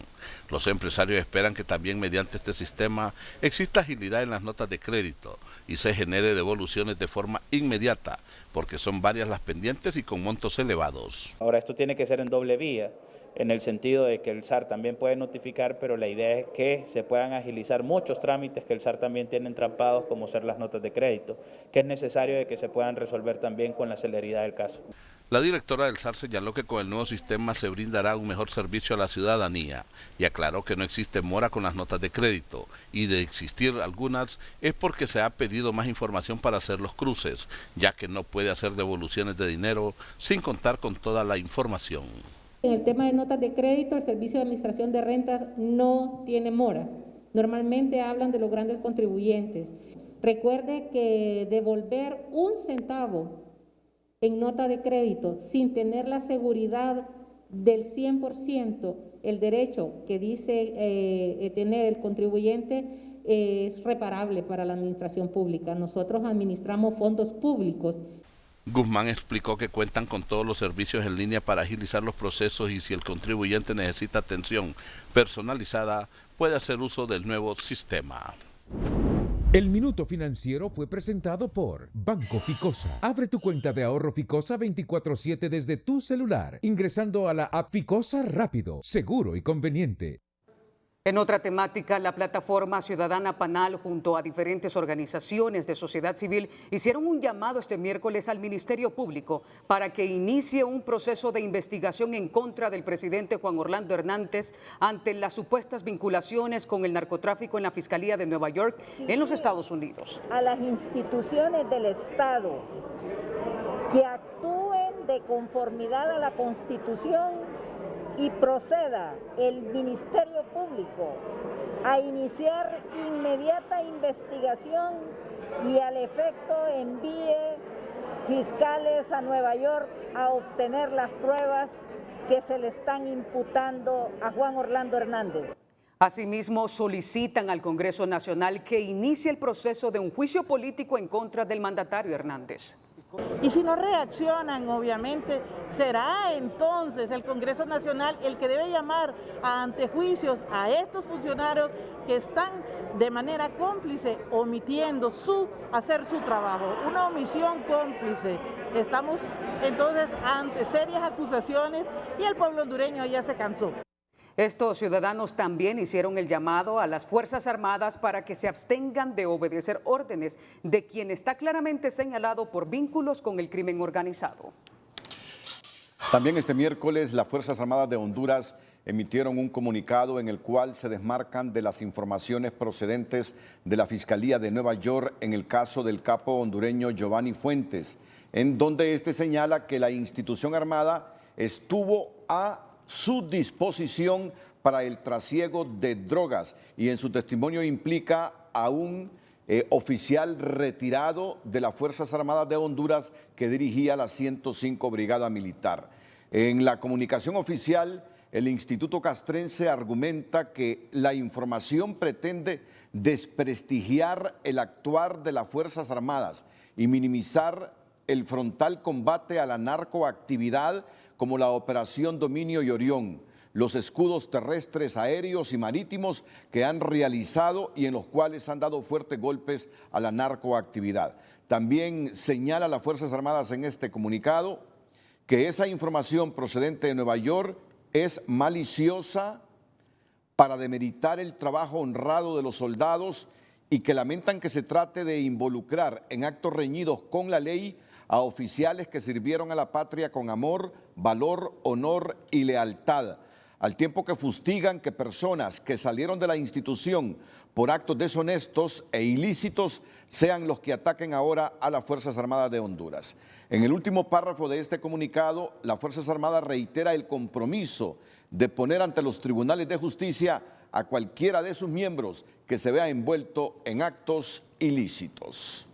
Los empresarios esperan que también mediante este sistema exista agilidad en las notas de crédito y se genere devoluciones de forma inmediata, porque son varias las pendientes y con montos elevados. Ahora esto tiene que ser en doble vía, en el sentido de que el SAR también puede notificar, pero la idea es que se puedan agilizar muchos trámites que el SAR también tiene entrampados, como ser las notas de crédito, que es necesario de que se puedan resolver también con la celeridad del caso. La directora del SAR señaló que con el nuevo sistema se brindará un mejor servicio a la ciudadanía y aclaró que no existe mora con las notas de crédito y de existir algunas es porque se ha pedido más información para hacer los cruces, ya que no puede hacer devoluciones de dinero sin contar con toda la información. En el tema de notas de crédito, el Servicio de Administración de Rentas no tiene mora. Normalmente hablan de los grandes contribuyentes. Recuerde que devolver 1 centavo en nota de crédito sin tener la seguridad del 100%, el derecho que dice tener el contribuyente, es reparable para la administración pública. Nosotros administramos fondos públicos. Guzmán explicó que cuentan con todos los servicios en línea para agilizar los procesos y si el contribuyente necesita atención personalizada, puede hacer uso del nuevo sistema. El Minuto Financiero fue presentado por Banco Ficosa. Abre tu cuenta de ahorro Ficosa 24/7 desde tu celular, ingresando a la app Ficosa rápido, seguro y conveniente. En otra temática, la plataforma ciudadana PANAL junto a diferentes organizaciones de sociedad civil hicieron un llamado este miércoles al Ministerio Público para que inicie un proceso de investigación en contra del presidente Juan Orlando Hernández ante las supuestas vinculaciones con el narcotráfico en la Fiscalía de Nueva York en los Estados Unidos. A las instituciones del Estado que actúen de conformidad a la Constitución y proceda el Ministerio Público a iniciar inmediata investigación y al efecto envíe fiscales a Nueva York a obtener las pruebas que se le están imputando a Juan Orlando Hernández. Asimismo, solicitan al Congreso Nacional que inicie el proceso de un juicio político en contra del mandatario Hernández. Y si no reaccionan, obviamente, será entonces el Congreso Nacional el que debe llamar a antejuicios a estos funcionarios que están de manera cómplice omitiendo hacer su trabajo, una omisión cómplice. Estamos entonces ante serias acusaciones y el pueblo hondureño ya se cansó. Estos ciudadanos también hicieron el llamado a las Fuerzas Armadas para que se abstengan de obedecer órdenes de quien está claramente señalado por vínculos con el crimen organizado. También este miércoles las Fuerzas Armadas de Honduras emitieron un comunicado en el cual se desmarcan de las informaciones procedentes de la Fiscalía de Nueva York en el caso del capo hondureño Giovanni Fuentes, en donde este señala que la institución armada estuvo a su disposición para el trasiego de drogas y en su testimonio implica a un oficial retirado de las Fuerzas Armadas de Honduras que dirigía la 105 Brigada Militar. En la comunicación oficial, el Instituto Castrense argumenta que la información pretende desprestigiar el actuar de las Fuerzas Armadas y minimizar el frontal combate a la narcoactividad como la Operación Dominio y Orión. los escudos terrestres, aéreos y marítimos que han realizado y en los cuales han dado fuertes golpes a la narcoactividad. También señala las Fuerzas Armadas en este comunicado que esa información procedente de Nueva York es maliciosa para demeritar el trabajo honrado de los soldados y que lamentan que se trate de involucrar en actos reñidos con la ley a oficiales que sirvieron a la patria con amor, valor, honor y lealtad, al tiempo que fustigan que personas que salieron de la institución por actos deshonestos e ilícitos sean los que ataquen ahora a las Fuerzas Armadas de Honduras. En el último párrafo de este comunicado, las Fuerzas Armadas reitera el compromiso de poner ante los tribunales de justicia a cualquiera de sus miembros que se vea envuelto en actos ilícitos.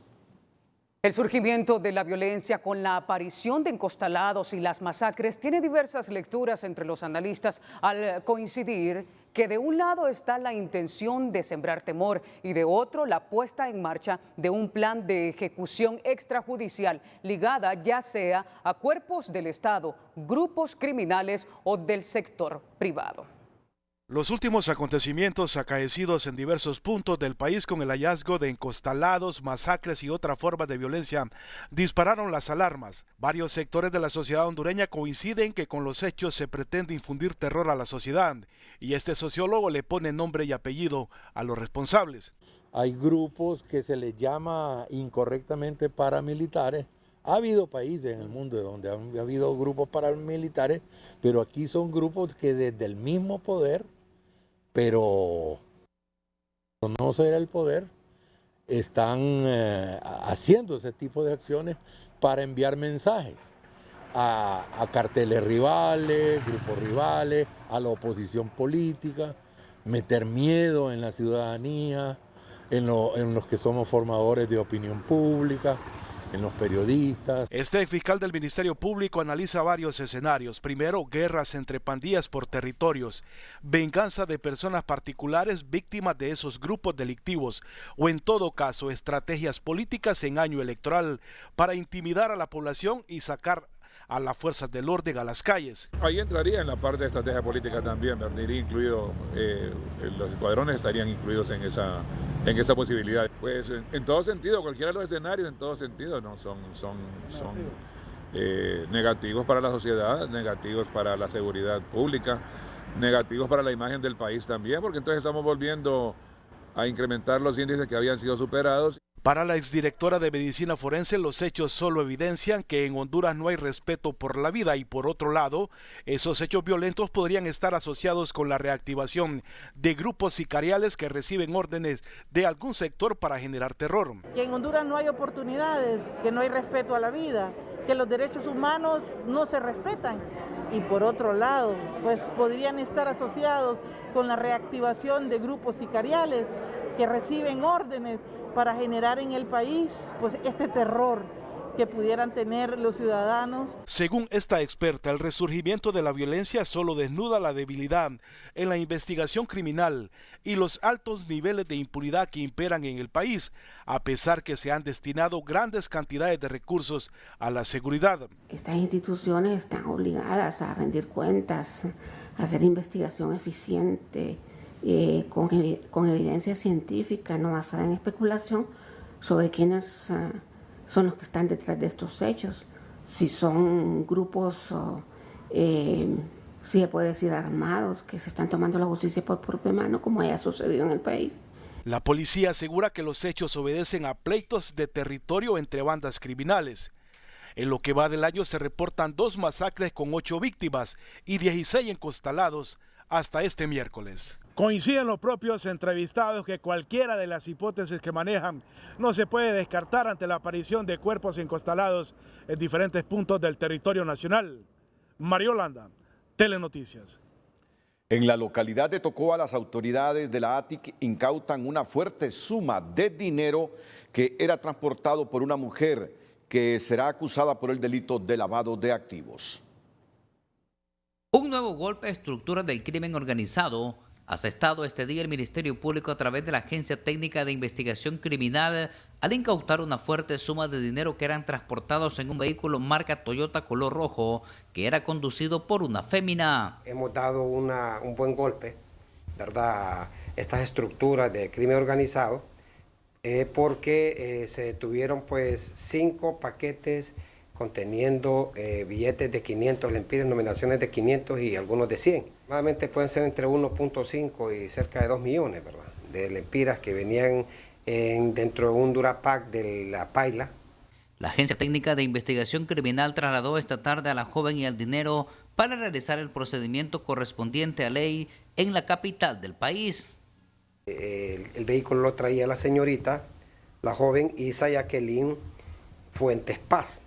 El surgimiento de la violencia con la aparición de encostalados y las masacres tiene diversas lecturas entre los analistas al coincidir que de un lado está la intención de sembrar temor y de otro la puesta en marcha de un plan de ejecución extrajudicial ligada ya sea a cuerpos del Estado, grupos criminales o del sector privado. Los últimos acontecimientos acaecidos en diversos puntos del país con el hallazgo de encostalados, masacres y otras formas de violencia dispararon las alarmas. Varios sectores de la sociedad hondureña coinciden que con los hechos se pretende infundir terror a la sociedad y este sociólogo le pone nombre y apellido a los responsables. Hay grupos que se les llama incorrectamente paramilitares. Ha habido países en el mundo donde ha habido grupos paramilitares, pero aquí son grupos que desde el mismo poder, pero no ser el poder, están haciendo ese tipo de acciones para enviar mensajes a carteles rivales, grupos rivales, a la oposición política, meter miedo en la ciudadanía, en los que somos formadores de opinión pública, en los periodistas. Este fiscal del Ministerio Público analiza varios escenarios. Primero, guerras entre pandillas por territorios, venganza de personas particulares víctimas de esos grupos delictivos o en todo caso estrategias políticas en año electoral para intimidar a la población y sacar a las fuerzas del orden a las calles. Ahí entraría en la parte de estrategia política también, iría incluido, los escuadrones estarían incluidos en esa posibilidad. Pues en todo sentido, cualquiera de los escenarios, en todo sentido, ¿no? son negativos para la sociedad, negativos para la seguridad pública, negativos para la imagen del país también, porque entonces estamos volviendo a incrementar los índices que habían sido superados. Para la exdirectora de Medicina Forense, los hechos solo evidencian que en Honduras no hay respeto por la vida y por otro lado, esos hechos violentos podrían estar asociados con la reactivación de grupos sicariales que reciben órdenes de algún sector para generar terror. Que en Honduras no hay oportunidades, que no hay respeto a la vida, que los derechos humanos no se respetan y por otro lado, pues podrían estar asociados con la reactivación de grupos sicariales que reciben órdenes para generar en el país pues este terror que pudieran tener los ciudadanos. Según esta experta, el resurgimiento de la violencia solo desnuda la debilidad en la investigación criminal y los altos niveles de impunidad que imperan en el país, a pesar que se han destinado grandes cantidades de recursos a la seguridad. Estas instituciones están obligadas a rendir cuentas, a hacer investigación eficiente, con evidencia científica, no basada en especulación, sobre quiénes son los que están detrás de estos hechos, si son grupos, si se puede decir armados, que se están tomando la justicia por propia mano, como haya sucedido en el país. La policía asegura que los hechos obedecen a pleitos de territorio entre bandas criminales. En lo que va del año se reportan 2 masacres con 8 víctimas y 16 encostalados hasta este miércoles. Coinciden los propios entrevistados que cualquiera de las hipótesis que manejan no se puede descartar ante la aparición de cuerpos encostalados en diferentes puntos del territorio nacional. Mario Landa, Telenoticias. En la localidad de Tocoa, las autoridades de la ATIC incautan una fuerte suma de dinero que era transportado por una mujer que será acusada por el delito de lavado de activos. Un nuevo golpe a estructuras del crimen organizado asestado este día el Ministerio Público a través de la Agencia Técnica de Investigación Criminal al incautar una fuerte suma de dinero que eran transportados en un vehículo marca Toyota color rojo que era conducido por una fémina. Hemos dado un buen golpe, ¿verdad?, a estas estructuras de crimen organizado porque se detuvieron pues 5 paquetes conteniendo billetes de 500 lempiras, nominaciones de 500 y algunos de 100. Nuevamente pueden ser entre 1.5 y cerca de 2 millones, ¿verdad?, de lempiras que venían dentro de un Durapack de la Paila. La Agencia Técnica de Investigación Criminal trasladó esta tarde a la joven y al dinero para realizar el procedimiento correspondiente a ley en la capital del país. El vehículo lo traía la señorita, la joven Isa Jacqueline Fuentes Paz,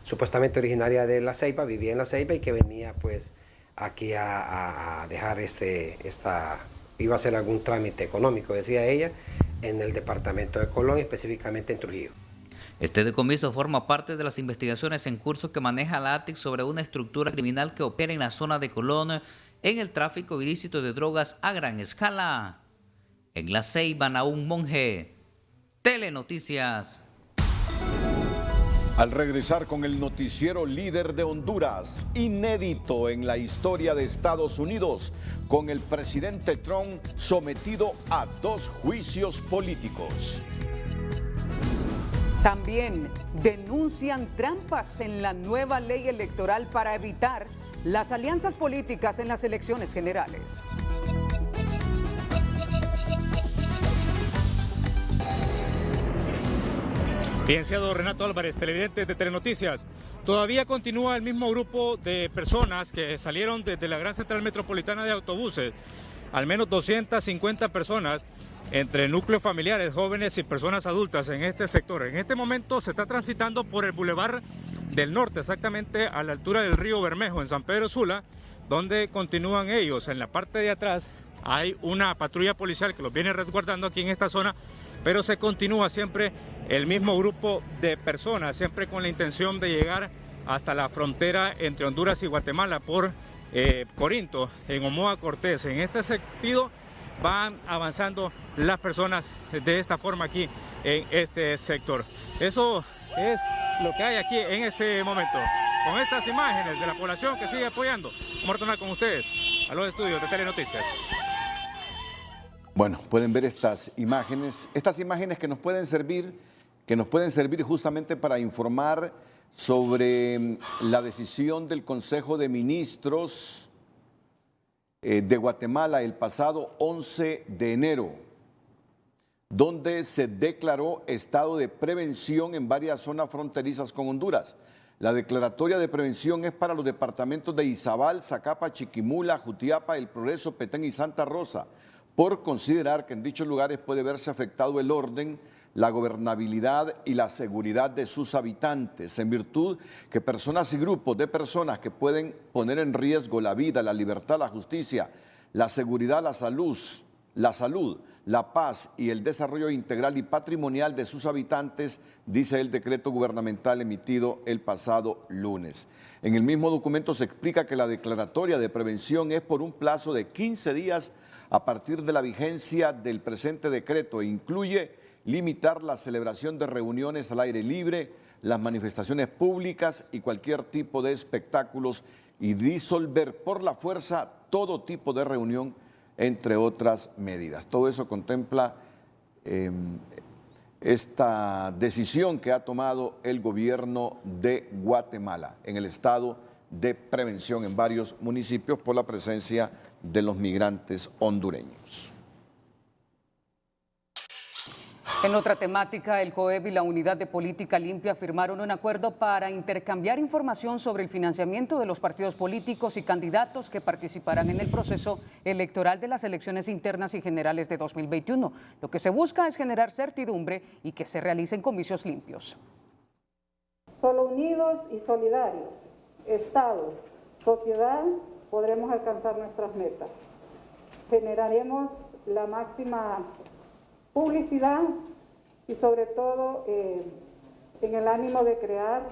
supuestamente originaria de La Ceiba, vivía en La Ceiba y que venía pues aquí a dejar iba a hacer algún trámite económico, decía ella, en el departamento de Colón, específicamente en Trujillo. Este decomiso forma parte de las investigaciones en curso que maneja la ATIC sobre una estructura criminal que opera en la zona de Colón en el tráfico ilícito de drogas a gran escala. En La Ceiba, Naún Monge, Telenoticias. Al regresar con el noticiero líder de Honduras, inédito en la historia de Estados Unidos, con el presidente Trump sometido a 2 juicios políticos. También denuncian trampas en la nueva ley electoral para evitar las alianzas políticas en las elecciones generales. Licenciado Renato Álvarez, televidente de Telenoticias. Todavía continúa el mismo grupo de personas que salieron desde la Gran Central Metropolitana de Autobuses. Al menos 250 personas, entre núcleos familiares, jóvenes y personas adultas en este sector. En este momento se está transitando por el Boulevard del Norte, exactamente a la altura del río Bermejo, en San Pedro Sula, donde continúan ellos. En la parte de atrás hay una patrulla policial que los viene resguardando aquí en esta zona, pero se continúa siempre el mismo grupo de personas, siempre con la intención de llegar hasta la frontera entre Honduras y Guatemala por Corinto, en Omoa Cortés. En este sentido van avanzando las personas de esta forma aquí en este sector. Eso es lo que hay aquí en este momento. Con estas imágenes de la población que sigue apoyando, vamos a retornar con ustedes a los estudios de Telenoticias. Bueno, pueden ver estas imágenes que nos pueden servir justamente para informar sobre la decisión del Consejo de Ministros de Guatemala el pasado 11 de enero, donde se declaró estado de prevención en varias zonas fronterizas con Honduras. La declaratoria de prevención es para los departamentos de Izabal, Zacapa, Chiquimula, Jutiapa, El Progreso, Petén y Santa Rosa, por considerar que en dichos lugares puede verse afectado el orden, la gobernabilidad y la seguridad de sus habitantes, en virtud que personas y grupos de personas que pueden poner en riesgo la vida, la libertad, la justicia, la seguridad, la salud, la paz y el desarrollo integral y patrimonial de sus habitantes, dice el decreto gubernamental emitido el pasado lunes. En el mismo documento se explica que la declaratoria de prevención es por un plazo de 15 días a partir de la vigencia del presente decreto e incluye limitar la celebración de reuniones al aire libre, las manifestaciones públicas y cualquier tipo de espectáculos y disolver por la fuerza todo tipo de reunión, entre otras medidas. Todo eso contempla esta decisión que ha tomado el gobierno de Guatemala en el estado de prevención en varios municipios por la presencia de los migrantes hondureños. En otra temática, el COEB y la Unidad de Política Limpia firmaron un acuerdo para intercambiar información sobre el financiamiento de los partidos políticos y candidatos que participarán en el proceso electoral de las elecciones internas y generales de 2021. Lo que se busca es generar certidumbre y que se realicen comicios limpios. Solo unidos y solidarios, Estado, sociedad, podremos alcanzar nuestras metas. Generaremos la máxima publicidad y sobre todo en el ánimo de crear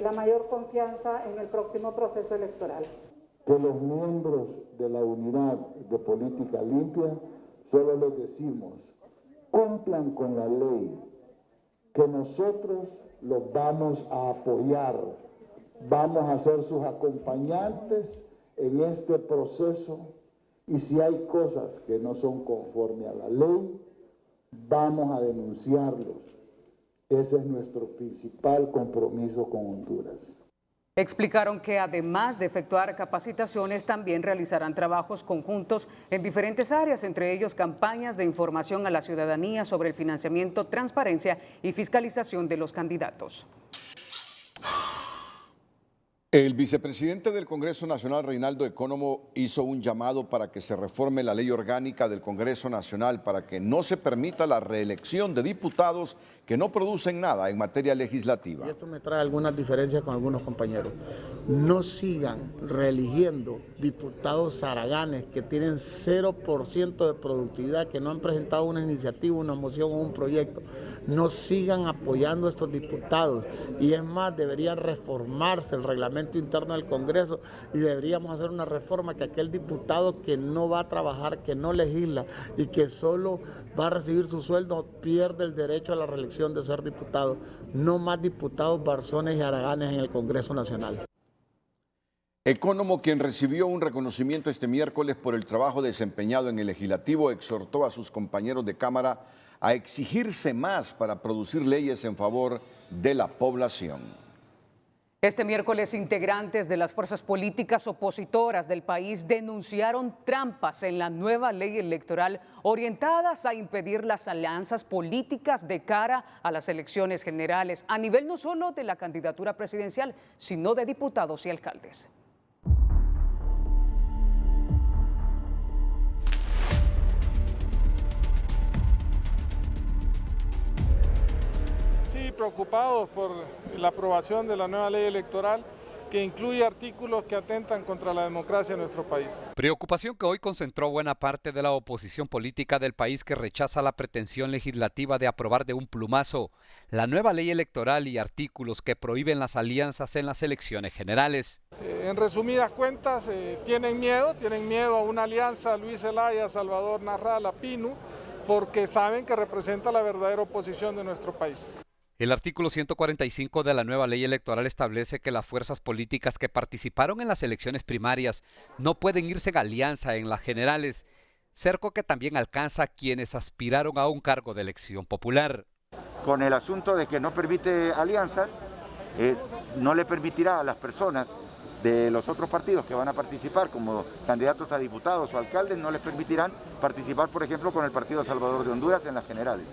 la mayor confianza en el próximo proceso electoral. que los miembros de la Unidad de Política Limpia solo les decimos, cumplan con la ley, que nosotros los vamos a apoyar, vamos a ser sus acompañantes en este proceso y si hay cosas que no son conforme a la ley, vamos a denunciarlos. Ese es nuestro principal compromiso con Honduras. Explicaron que además de efectuar capacitaciones, también realizarán trabajos conjuntos en diferentes áreas, entre ellos campañas de información a la ciudadanía sobre el financiamiento, transparencia y fiscalización de los candidatos. El vicepresidente del Congreso Nacional, Reinaldo Ecónomo, hizo un llamado para que se reforme la ley orgánica del Congreso Nacional para que no se permita la reelección de diputados que no producen nada en materia legislativa. Y esto me trae algunas diferencias con algunos compañeros. No sigan reeligiendo diputados zaraganes que tienen 0% de productividad, que no han presentado una iniciativa, una moción o un proyecto. No sigan apoyando a estos diputados y es más, debería reformarse el reglamento interno del Congreso y deberíamos hacer una reforma que aquel diputado que no va a trabajar, que no legisla y que solo va a recibir su sueldo pierde el derecho a la reelección de ser diputado. No más diputados barzones y haraganes en el Congreso Nacional. Ecónomo, quien recibió un reconocimiento este miércoles por el trabajo desempeñado en el legislativo, exhortó a sus compañeros de Cámara a exigirse más para producir leyes en favor de la población. Este miércoles, integrantes de las fuerzas políticas opositoras del país denunciaron trampas en la nueva ley electoral orientadas a impedir las alianzas políticas de cara a las elecciones generales, a nivel no solo de la candidatura presidencial, sino de diputados y alcaldes. Preocupados por la aprobación de la nueva ley electoral que incluye artículos que atentan contra la democracia en nuestro país. Preocupación que hoy concentró buena parte de la oposición política del país, que rechaza la pretensión legislativa de aprobar de un plumazo la nueva ley electoral y artículos que prohíben las alianzas en las elecciones generales. En resumidas cuentas, tienen miedo a una alianza Luis Zelaya, Salvador Narrala, PINU, porque saben que representa la verdadera oposición de nuestro país. El artículo 145 de la nueva ley electoral establece que las fuerzas políticas que participaron en las elecciones primarias no pueden irse en alianza en las generales, cerco que también alcanza a quienes aspiraron a un cargo de elección popular. Con el asunto de que no permite alianzas, no le permitirá a las personas de los otros partidos que van a participar como candidatos a diputados o alcaldes, no les permitirán participar, por ejemplo, con el Partido Salvador de Honduras en las generales.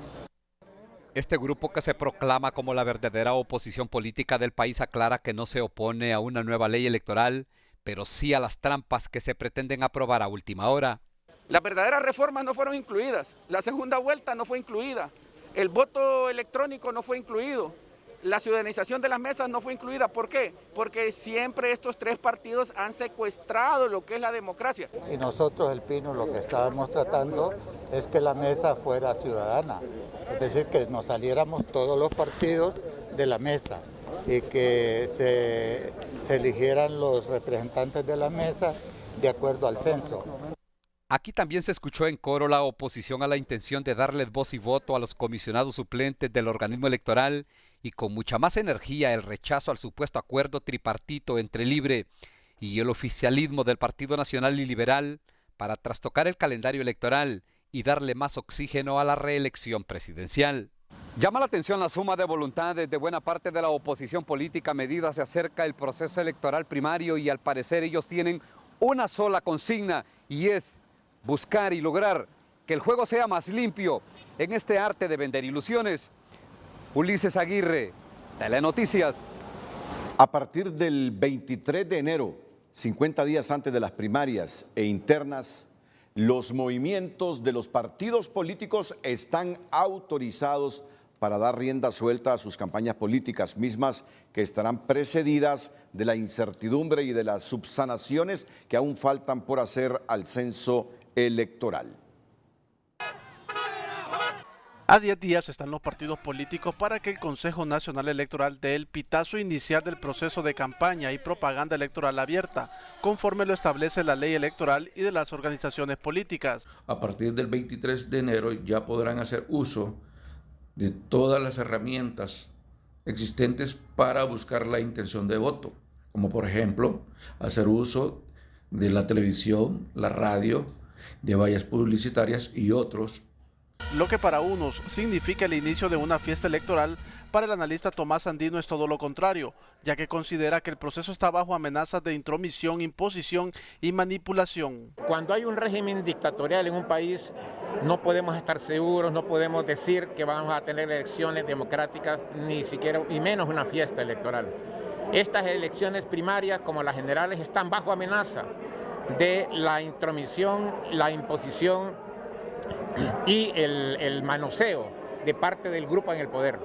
Este grupo, que se proclama como la verdadera oposición política del país, aclara que no se opone a una nueva ley electoral, pero sí a las trampas que se pretenden aprobar a última hora. Las verdaderas reformas no fueron incluidas, la segunda vuelta no fue incluida, el voto electrónico no fue incluido, la ciudadanización de las mesas no fue incluida. ¿Por qué? Porque siempre estos tres partidos han secuestrado lo que es la democracia. Y nosotros, el PINU, lo que estábamos tratando es que la mesa fuera ciudadana, es decir, que nos saliéramos todos los partidos de la mesa y que se eligieran los representantes de la mesa de acuerdo al censo. Aquí también se escuchó en coro la oposición a la intención de darles voz y voto a los comisionados suplentes del organismo electoral y con mucha más energía el rechazo al supuesto acuerdo tripartito entre Libre y el oficialismo del Partido Nacional y Liberal para trastocar el calendario electoral y darle más oxígeno a la reelección presidencial. Llama la atención la suma de voluntades de buena parte de la oposición política a medida se acerca el proceso electoral primario, y al parecer ellos tienen una sola consigna, y es buscar y lograr que el juego sea más limpio en este arte de vender ilusiones. Ulises Aguirre, Telenoticias. A partir del 23 de enero, 50 días antes de las primarias e internas, los movimientos de los partidos políticos están autorizados para dar rienda suelta a sus campañas políticas, mismas que estarán precedidas de la incertidumbre y de las subsanaciones que aún faltan por hacer al censo electoral. A 10 días están los partidos políticos para que el Consejo Nacional Electoral dé el pitazo inicial del proceso de campaña y propaganda electoral abierta, conforme lo establece la ley electoral y de las organizaciones políticas. A partir del 23 de enero ya podrán hacer uso de todas las herramientas existentes para buscar la intención de voto, como por ejemplo hacer uso de la televisión, la radio, de vallas publicitarias y otros. Lo que para unos significa el inicio de una fiesta electoral, para el analista Tomás Andino es todo lo contrario, ya que considera que el proceso está bajo amenazas de intromisión, imposición y manipulación. Cuando hay un régimen dictatorial en un país, no podemos estar seguros, no podemos decir que vamos a tener elecciones democráticas, ni siquiera, y menos una fiesta electoral. Estas elecciones primarias, como las generales, están bajo amenaza de la intromisión, la imposición y el manoseo de parte del grupo en el poder.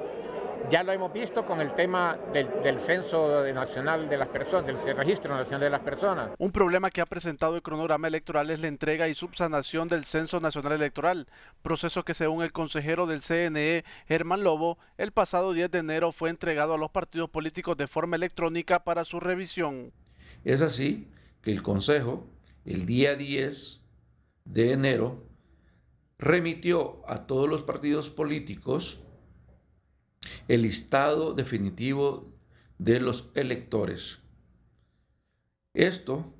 Ya lo hemos visto con el tema del censo nacional de las personas, del registro nacional de las personas. Un problema que ha presentado el cronograma electoral es la entrega y subsanación del censo nacional electoral, proceso que según el consejero del CNE, Germán Lobo, el pasado 10 de enero fue entregado a los partidos políticos de forma electrónica para su revisión. Es así que el Consejo, el día 10 de enero, remitió a todos los partidos políticos el listado definitivo de los electores. Esto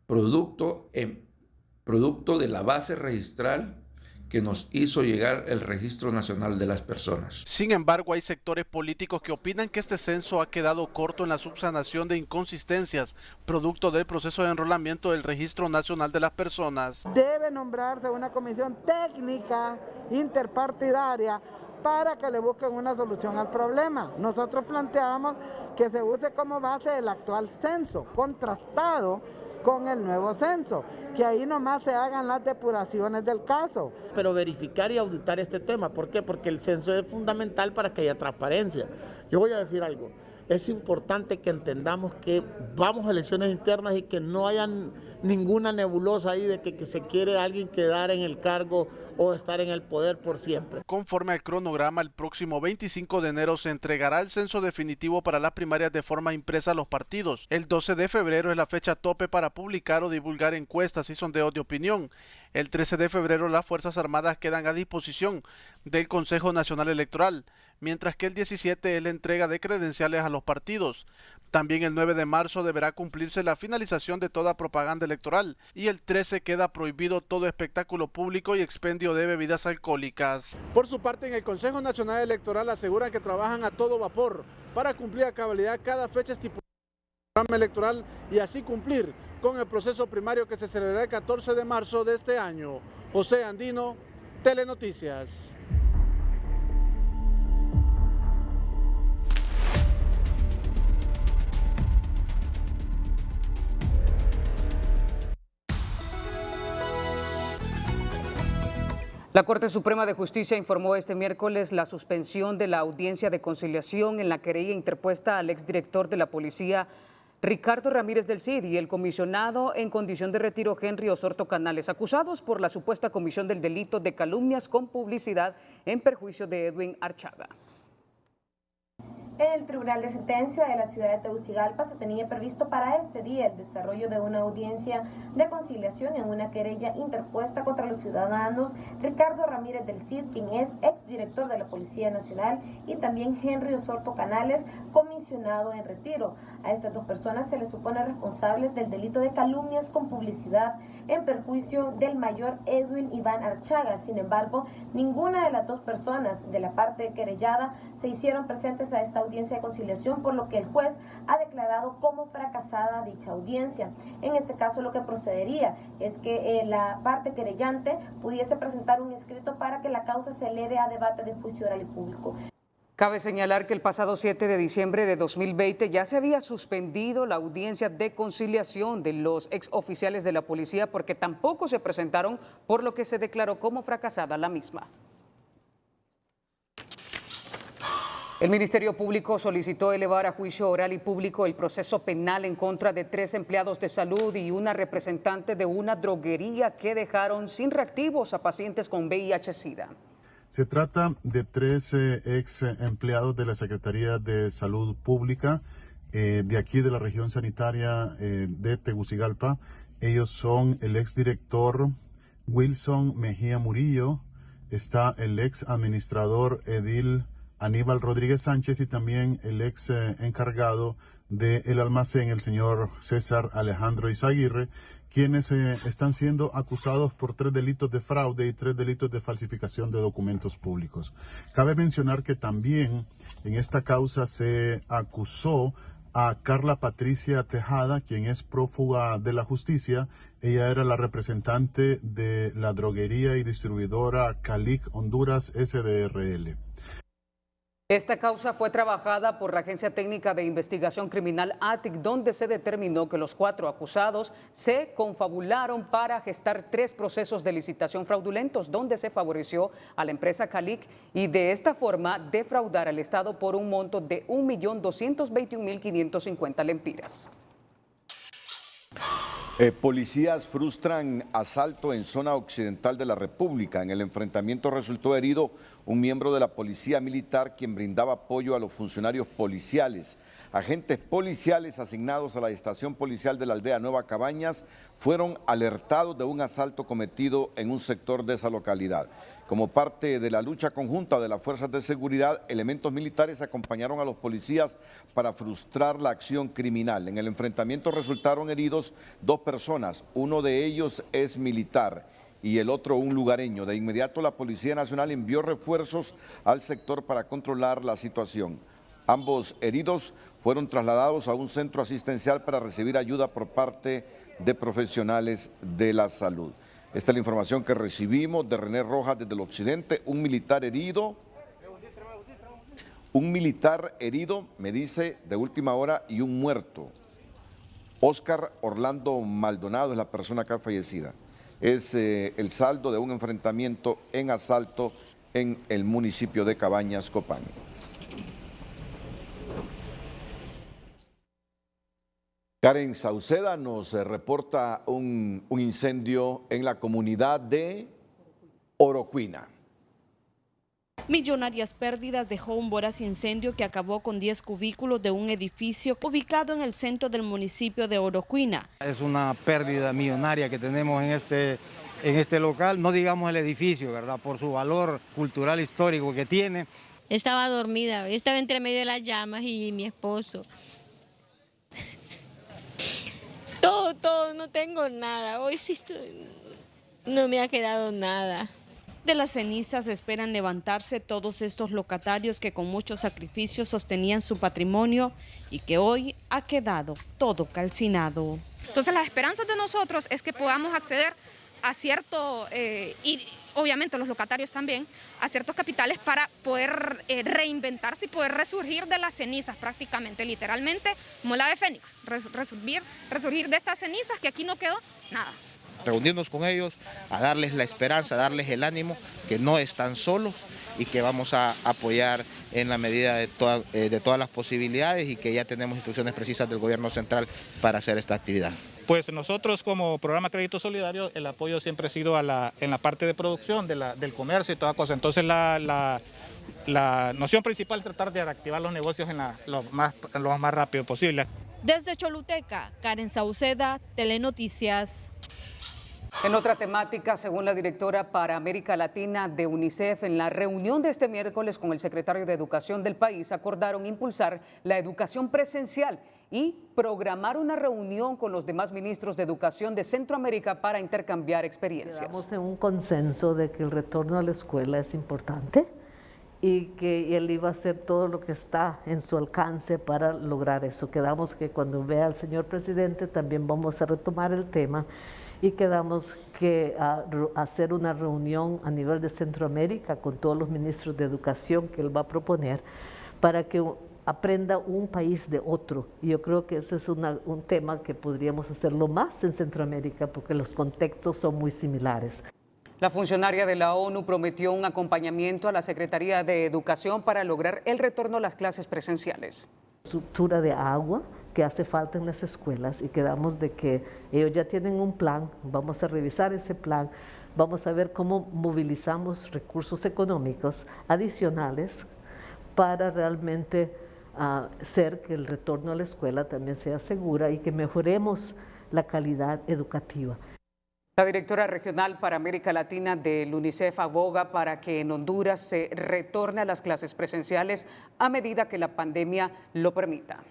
producto de la base registral que nos hizo llegar el Registro Nacional de las Personas. Sin embargo, hay sectores políticos que opinan que este censo ha quedado corto en la subsanación de inconsistencias, producto del proceso de enrolamiento del Registro Nacional de las Personas. Debe nombrarse una comisión técnica interpartidaria para que le busquen una solución al problema. Nosotros planteábamos que se use como base el actual censo, contrastado con el nuevo censo, que ahí nomás se hagan las depuraciones del caso. Pero verificar y auditar este tema, ¿por qué? Porque el censo es fundamental para que haya transparencia. Yo voy a decir algo, es importante que entendamos que vamos a elecciones internas y que no haya ninguna nebulosa ahí de que se quiere alguien quedar en el cargo o estar en el poder por siempre. Conforme al cronograma, el próximo 25 de enero se entregará el censo definitivo para las primarias de forma impresa a los partidos. El 12 de febrero es la fecha tope para publicar o divulgar encuestas y sondeos de opinión. El 13 de febrero las Fuerzas Armadas quedan a disposición del Consejo Nacional Electoral, mientras que el 17 es la entrega de credenciales a los partidos. También el 9 de marzo deberá cumplirse la finalización de toda propaganda electoral y el 13 queda prohibido todo espectáculo público y expendio de bebidas alcohólicas. Por su parte, en el Consejo Nacional Electoral aseguran que trabajan a todo vapor para cumplir a cabalidad cada fecha estipulada del programa electoral y así cumplir con el proceso primario que se celebrará el 14 de marzo de este año. José Andino, Telenoticias. La Corte Suprema de Justicia informó este miércoles la suspensión de la audiencia de conciliación en la querella interpuesta al exdirector de la policía Ricardo Ramírez del Cid y el comisionado en condición de retiro Henry Osorto Canales, acusados por la supuesta comisión del delito de calumnias con publicidad en perjuicio de Edwin Archaga. En el Tribunal de Sentencia de la ciudad de Tegucigalpa se tenía previsto para este día el desarrollo de una audiencia de conciliación en una querella interpuesta contra los ciudadanos Ricardo Ramírez del Cid, quien es exdirector de la Policía Nacional, y también Henry Osorto Canales, comisionado en retiro. A estas dos personas se les supone responsables del delito de calumnias con publicidad en perjuicio del mayor Edwin Iván Archaga. Sin embargo, ninguna de las dos personas de la parte querellada se hicieron presentes a esta audiencia de conciliación, por lo que el juez ha declarado como fracasada dicha audiencia. En este caso, lo que procedería es que la parte querellante pudiese presentar un escrito para que la causa se eleve a debate de juicio oral y público. Cabe señalar que el pasado 7 de diciembre de 2020 ya se había suspendido la audiencia de conciliación de los exoficiales de la policía porque tampoco se presentaron, por lo que se declaró como fracasada la misma. El Ministerio Público solicitó elevar a juicio oral y público el proceso penal en contra de 3 empleados de salud y una representante de una droguería que dejaron sin reactivos a pacientes con VIH-Sida. Se trata de 3 ex empleados de la Secretaría de Salud Pública de aquí de la región sanitaria de Tegucigalpa. Ellos son el exdirector Wilson Mejía Murillo, está el ex administrador edil Aníbal Rodríguez Sánchez y también el ex encargado del almacén, el señor César Alejandro Izaguirre, quienes están siendo acusados por 3 delitos de fraude y 3 delitos de falsificación de documentos públicos. Cabe mencionar que también en esta causa se acusó a Carla Patricia Tejada, quien es prófuga de la justicia. Ella era la representante de la droguería y distribuidora Calic Honduras SDRL. Esta causa fue trabajada por la Agencia Técnica de Investigación Criminal ATIC, donde se determinó que los 4 acusados se confabularon para gestar 3 procesos de licitación fraudulentos, donde se favoreció a la empresa Calic y de esta forma defraudar al Estado por un monto de 1.221.550 lempiras. Policías frustran asalto en zona occidental de la República. En el enfrentamiento resultó herido un miembro de la policía militar quien brindaba apoyo a los funcionarios policiales. Agentes policiales asignados a la estación policial de la aldea Nueva Cabañas fueron alertados de un asalto cometido en un sector de esa localidad. Como parte de la lucha conjunta de las fuerzas de seguridad, elementos militares acompañaron a los policías para frustrar la acción criminal. En el enfrentamiento resultaron heridos 2 personas, uno de ellos es militar y el otro un lugareño. De inmediato la Policía Nacional envió refuerzos al sector para controlar la situación. Ambos heridos fueron trasladados a un centro asistencial para recibir ayuda por parte de profesionales de la salud. Esta es la información que recibimos de René Rojas desde el occidente. Un militar herido, me dice, de última hora, y un muerto. Oscar Orlando Maldonado es la persona que ha fallecido. Es el saldo de un enfrentamiento en asalto en el municipio de Cabañas, Copán. Karen Sauceda nos reporta un incendio en la comunidad de Orocuina. Millonarias pérdidas dejó un voraz incendio que acabó con 10 cubículos de un edificio ubicado en el centro del municipio de Orocuina. Es una pérdida millonaria que tenemos en este local, no digamos el edificio, ¿verdad? Por su valor cultural histórico que tiene. Estaba dormida, yo estaba entre medio de las llamas y mi esposo. Todo, no tengo nada. Hoy sí no me ha quedado nada. De las cenizas esperan levantarse todos estos locatarios que con mucho sacrificio sostenían su patrimonio y que hoy ha quedado todo calcinado. Entonces las esperanzas de nosotros es que podamos acceder a cierto, y obviamente los locatarios también, a ciertos capitales para poder reinventarse y poder resurgir de las cenizas prácticamente, literalmente, como el ave fénix, resurgir de estas cenizas que aquí no quedó nada. Reunirnos con ellos, a darles la esperanza, a darles el ánimo, que no están solos y que vamos a apoyar en la medida de todas las posibilidades y que ya tenemos instrucciones precisas del gobierno central para hacer esta actividad. Pues nosotros como programa Crédito Solidario, el apoyo siempre ha sido en la parte de producción, del comercio y toda cosa. Entonces la noción principal es tratar de reactivar los negocios lo más rápido posible. Desde Choluteca, Karen Sauceda, Telenoticias. En otra temática, según la directora para América Latina de UNICEF, en la reunión de este miércoles con el secretario de Educación del país, acordaron impulsar la educación presencial y programar una reunión con los demás ministros de educación de Centroamérica para intercambiar experiencias. Estamos en un consenso de que el retorno a la escuela es importante y que él iba a hacer todo lo que está en su alcance para lograr eso. Quedamos que cuando vea al señor presidente también vamos a retomar el tema y quedamos que hacer una reunión a nivel de Centroamérica con todos los ministros de educación que él va a proponer para que aprenda un país de otro. Y yo creo que ese es un tema que podríamos hacerlo más en Centroamérica porque los contextos son muy similares. La funcionaria de la ONU prometió un acompañamiento a la Secretaría de Educación para lograr el retorno a las clases presenciales. Estructura de agua, que hace falta en las escuelas y quedamos de que ellos ya tienen un plan, vamos a revisar ese plan, vamos a ver cómo movilizamos recursos económicos adicionales para realmente hacer que el retorno a la escuela también sea segura y que mejoremos la calidad educativa. La directora regional para América Latina del UNICEF aboga para que en Honduras se retorne a las clases presenciales a medida que la pandemia lo permita.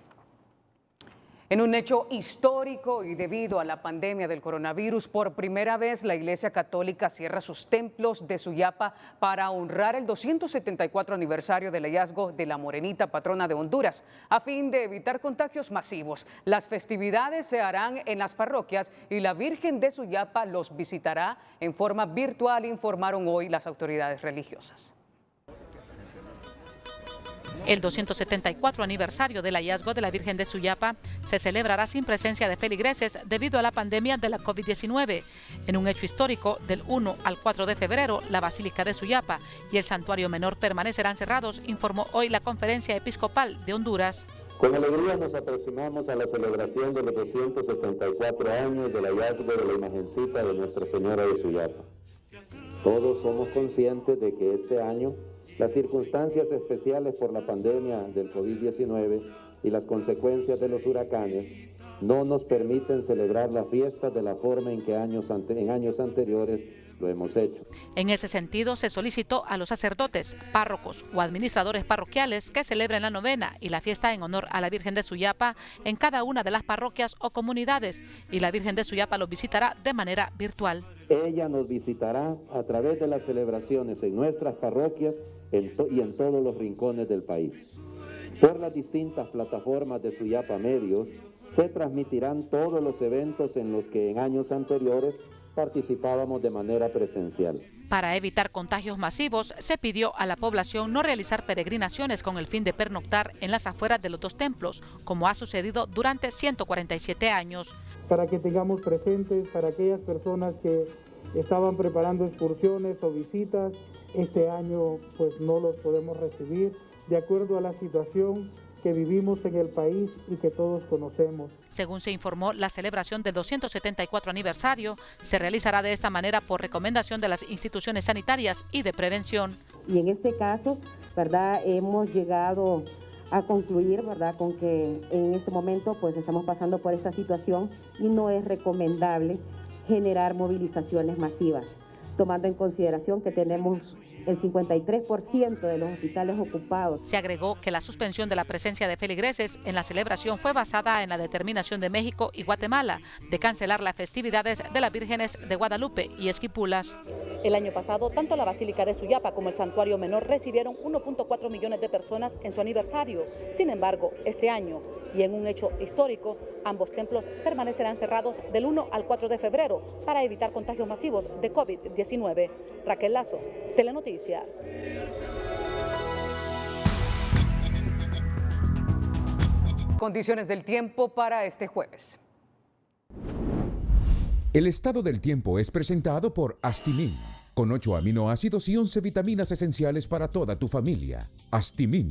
En un hecho histórico y debido a la pandemia del coronavirus, por primera vez la Iglesia Católica cierra sus templos de Suyapa para honrar el 274 aniversario del hallazgo de la Morenita, patrona de Honduras, a fin de evitar contagios masivos. Las festividades se harán en las parroquias y la Virgen de Suyapa los visitará en forma virtual, informaron hoy las autoridades religiosas. El 274 aniversario del hallazgo de la Virgen de Suyapa se celebrará sin presencia de feligreses debido a la pandemia de la COVID-19. En un hecho histórico, del 1 al 4 de febrero, la Basílica de Suyapa y el Santuario Menor permanecerán cerrados, informó hoy la Conferencia Episcopal de Honduras. Con alegría nos aproximamos a la celebración de los 274 años del hallazgo de la imagencita de Nuestra Señora de Suyapa. Todos somos conscientes de que este año las circunstancias especiales por la pandemia del COVID-19 y las consecuencias de los huracanes no nos permiten celebrar la fiesta de la forma en que en años anteriores lo hemos hecho. En ese sentido, se solicitó a los sacerdotes, párrocos o administradores parroquiales que celebren la novena y la fiesta en honor a la Virgen de Suyapa en cada una de las parroquias o comunidades, y la Virgen de Suyapa los visitará de manera virtual. Ella nos visitará a través de las celebraciones en nuestras parroquias y en todos los rincones del país. Por las distintas plataformas de Suyapa Medios se transmitirán todos los eventos en los que en años anteriores participábamos de manera presencial. Para evitar contagios masivos, se pidió a la población no realizar peregrinaciones con el fin de pernoctar en las afueras de los dos templos, como ha sucedido durante 147 años. Para que tengamos presentes para aquellas personas que estaban preparando excursiones o visitas, este año pues no los podemos recibir de acuerdo a la situación que vivimos en el país y que todos conocemos. Según se informó, la celebración del 274 aniversario se realizará de esta manera por recomendación de las instituciones sanitarias y de prevención. Y en este caso, ¿verdad?, hemos llegado a concluir, ¿verdad?, con que en este momento pues estamos pasando por esta situación y no es recomendable generar movilizaciones masivas, tomando en consideración que tenemos el 53% de los hospitales ocupados. Se agregó que la suspensión de la presencia de feligreses en la celebración fue basada en la determinación de México y Guatemala de cancelar las festividades de las vírgenes de Guadalupe y Esquipulas. El año pasado, tanto la Basílica de Suyapa como el Santuario Menor recibieron 1.4 millones de personas en su aniversario. Sin embargo, este año, y en un hecho histórico, ambos templos permanecerán cerrados del 1 al 4 de febrero para evitar contagios masivos de COVID-19. Raquel Lazo, Telenoticias. Condiciones del tiempo para este jueves. El estado del tiempo es presentado por Astimin, con 8 aminoácidos y 11 vitaminas esenciales para toda tu familia. Astimin.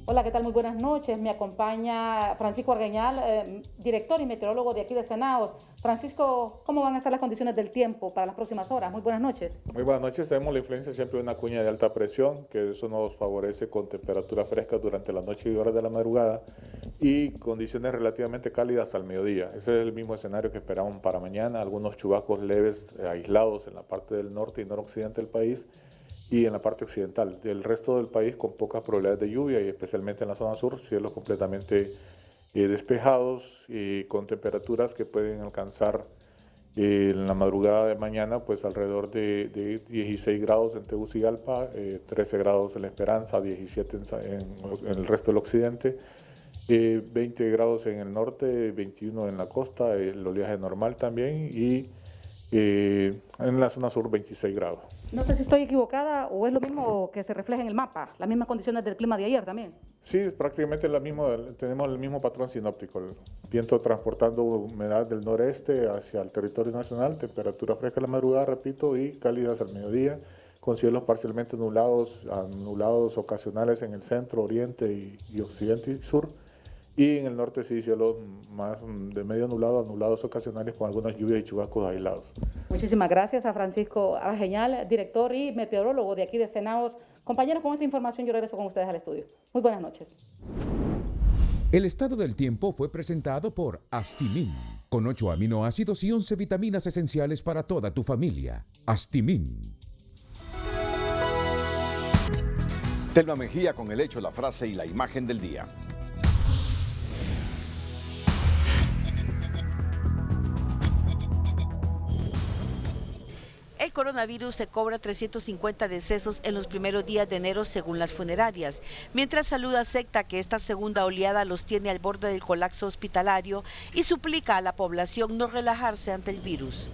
Hola, ¿qué tal? Muy buenas noches. Me acompaña Francisco Argueñal, director y meteorólogo de aquí de Senaos. Francisco, ¿cómo van a estar las condiciones del tiempo para las próximas horas? Muy buenas noches. Muy buenas noches. Tenemos la influencia siempre de una cuña de alta presión, que eso nos favorece con temperaturas frescas durante la noche y horas de la madrugada y condiciones relativamente cálidas al mediodía. Ese es el mismo escenario que esperamos para mañana. Algunos chubascos leves aislados en la parte del norte y noroccidente del país y en la parte occidental. Del resto del país con pocas probabilidades de lluvia y especialmente en la zona sur, cielos completamente despejados y con temperaturas que pueden alcanzar en la madrugada de mañana pues alrededor de 16 grados en Tegucigalpa, 13 grados en La Esperanza, 17 en el resto del occidente, 20 grados en el norte, 21 en la costa, el oleaje normal también y en la zona sur 26 grados. No sé si estoy equivocada o es lo mismo que se refleja en el mapa, las mismas condiciones del clima de ayer también. Sí, prácticamente tenemos el mismo patrón sinóptico, el viento transportando humedad del noreste hacia el territorio nacional, temperatura fresca en la madrugada, repito, y cálidas al mediodía, con cielos parcialmente nublados ocasionales en el centro, oriente y occidente y sur, y en el norte sí cielos más de medio nublado a nublados ocasionales con algunas lluvias y chubascos aislados. Muchísimas gracias a Francisco Argeñal, director y meteorólogo de aquí de Cenaos. Compañeros, con esta información yo regreso con ustedes al estudio. Muy buenas noches. El estado del tiempo fue presentado por Astimin, con 8 aminoácidos y 11 vitaminas esenciales para toda tu familia. Astimin. Telma Mejía con el hecho, la frase y la imagen del día. El coronavirus se cobra 350 decesos en los primeros días de enero según las funerarias, mientras Salud acepta que esta segunda oleada los tiene al borde del colapso hospitalario y suplica a la población no relajarse ante el virus.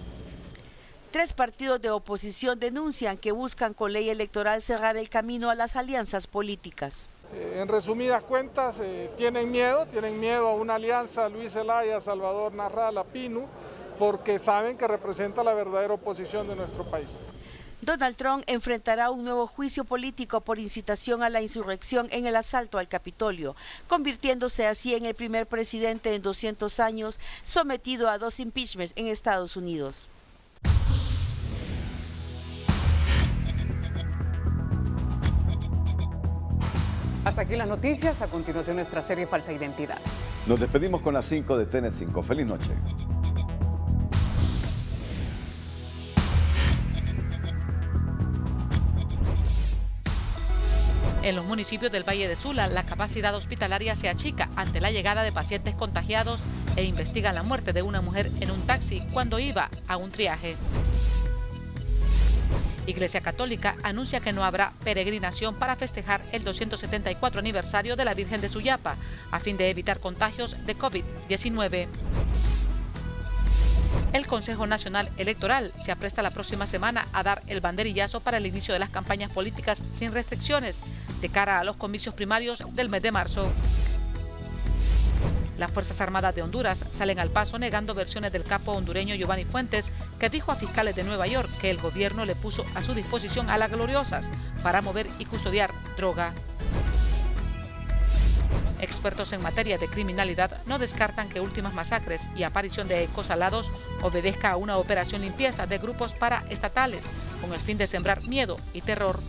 3 partidos de oposición denuncian que buscan con ley electoral cerrar el camino a las alianzas políticas. En resumidas cuentas, tienen miedo a una alianza Luis Zelaya, Salvador Narrala, Pinu, porque saben que representa la verdadera oposición de nuestro país. Donald Trump enfrentará un nuevo juicio político por incitación a la insurrección en el asalto al Capitolio, convirtiéndose así en el primer presidente en 200 años sometido a 2 impeachments en Estados Unidos. Hasta aquí las noticias, a continuación nuestra serie Falsa Identidad. Nos despedimos con las 5 de TN5. Feliz noche. En los municipios del Valle de Sula, la capacidad hospitalaria se achica ante la llegada de pacientes contagiados e investigan la muerte de una mujer en un taxi cuando iba a un triaje. Iglesia Católica anuncia que no habrá peregrinación para festejar el 274 aniversario de la Virgen de Suyapa, a fin de evitar contagios de COVID-19. El Consejo Nacional Electoral se apresta la próxima semana a dar el banderillazo para el inicio de las campañas políticas sin restricciones de cara a los comicios primarios del mes de marzo. Las Fuerzas Armadas de Honduras salen al paso negando versiones del capo hondureño Giovanni Fuentes, que dijo a fiscales de Nueva York que el gobierno le puso a su disposición a las gloriosas para mover y custodiar droga. Expertos en materia de criminalidad no descartan que últimas masacres y aparición de ecos alados obedezca a una operación limpieza de grupos paraestatales con el fin de sembrar miedo y terror.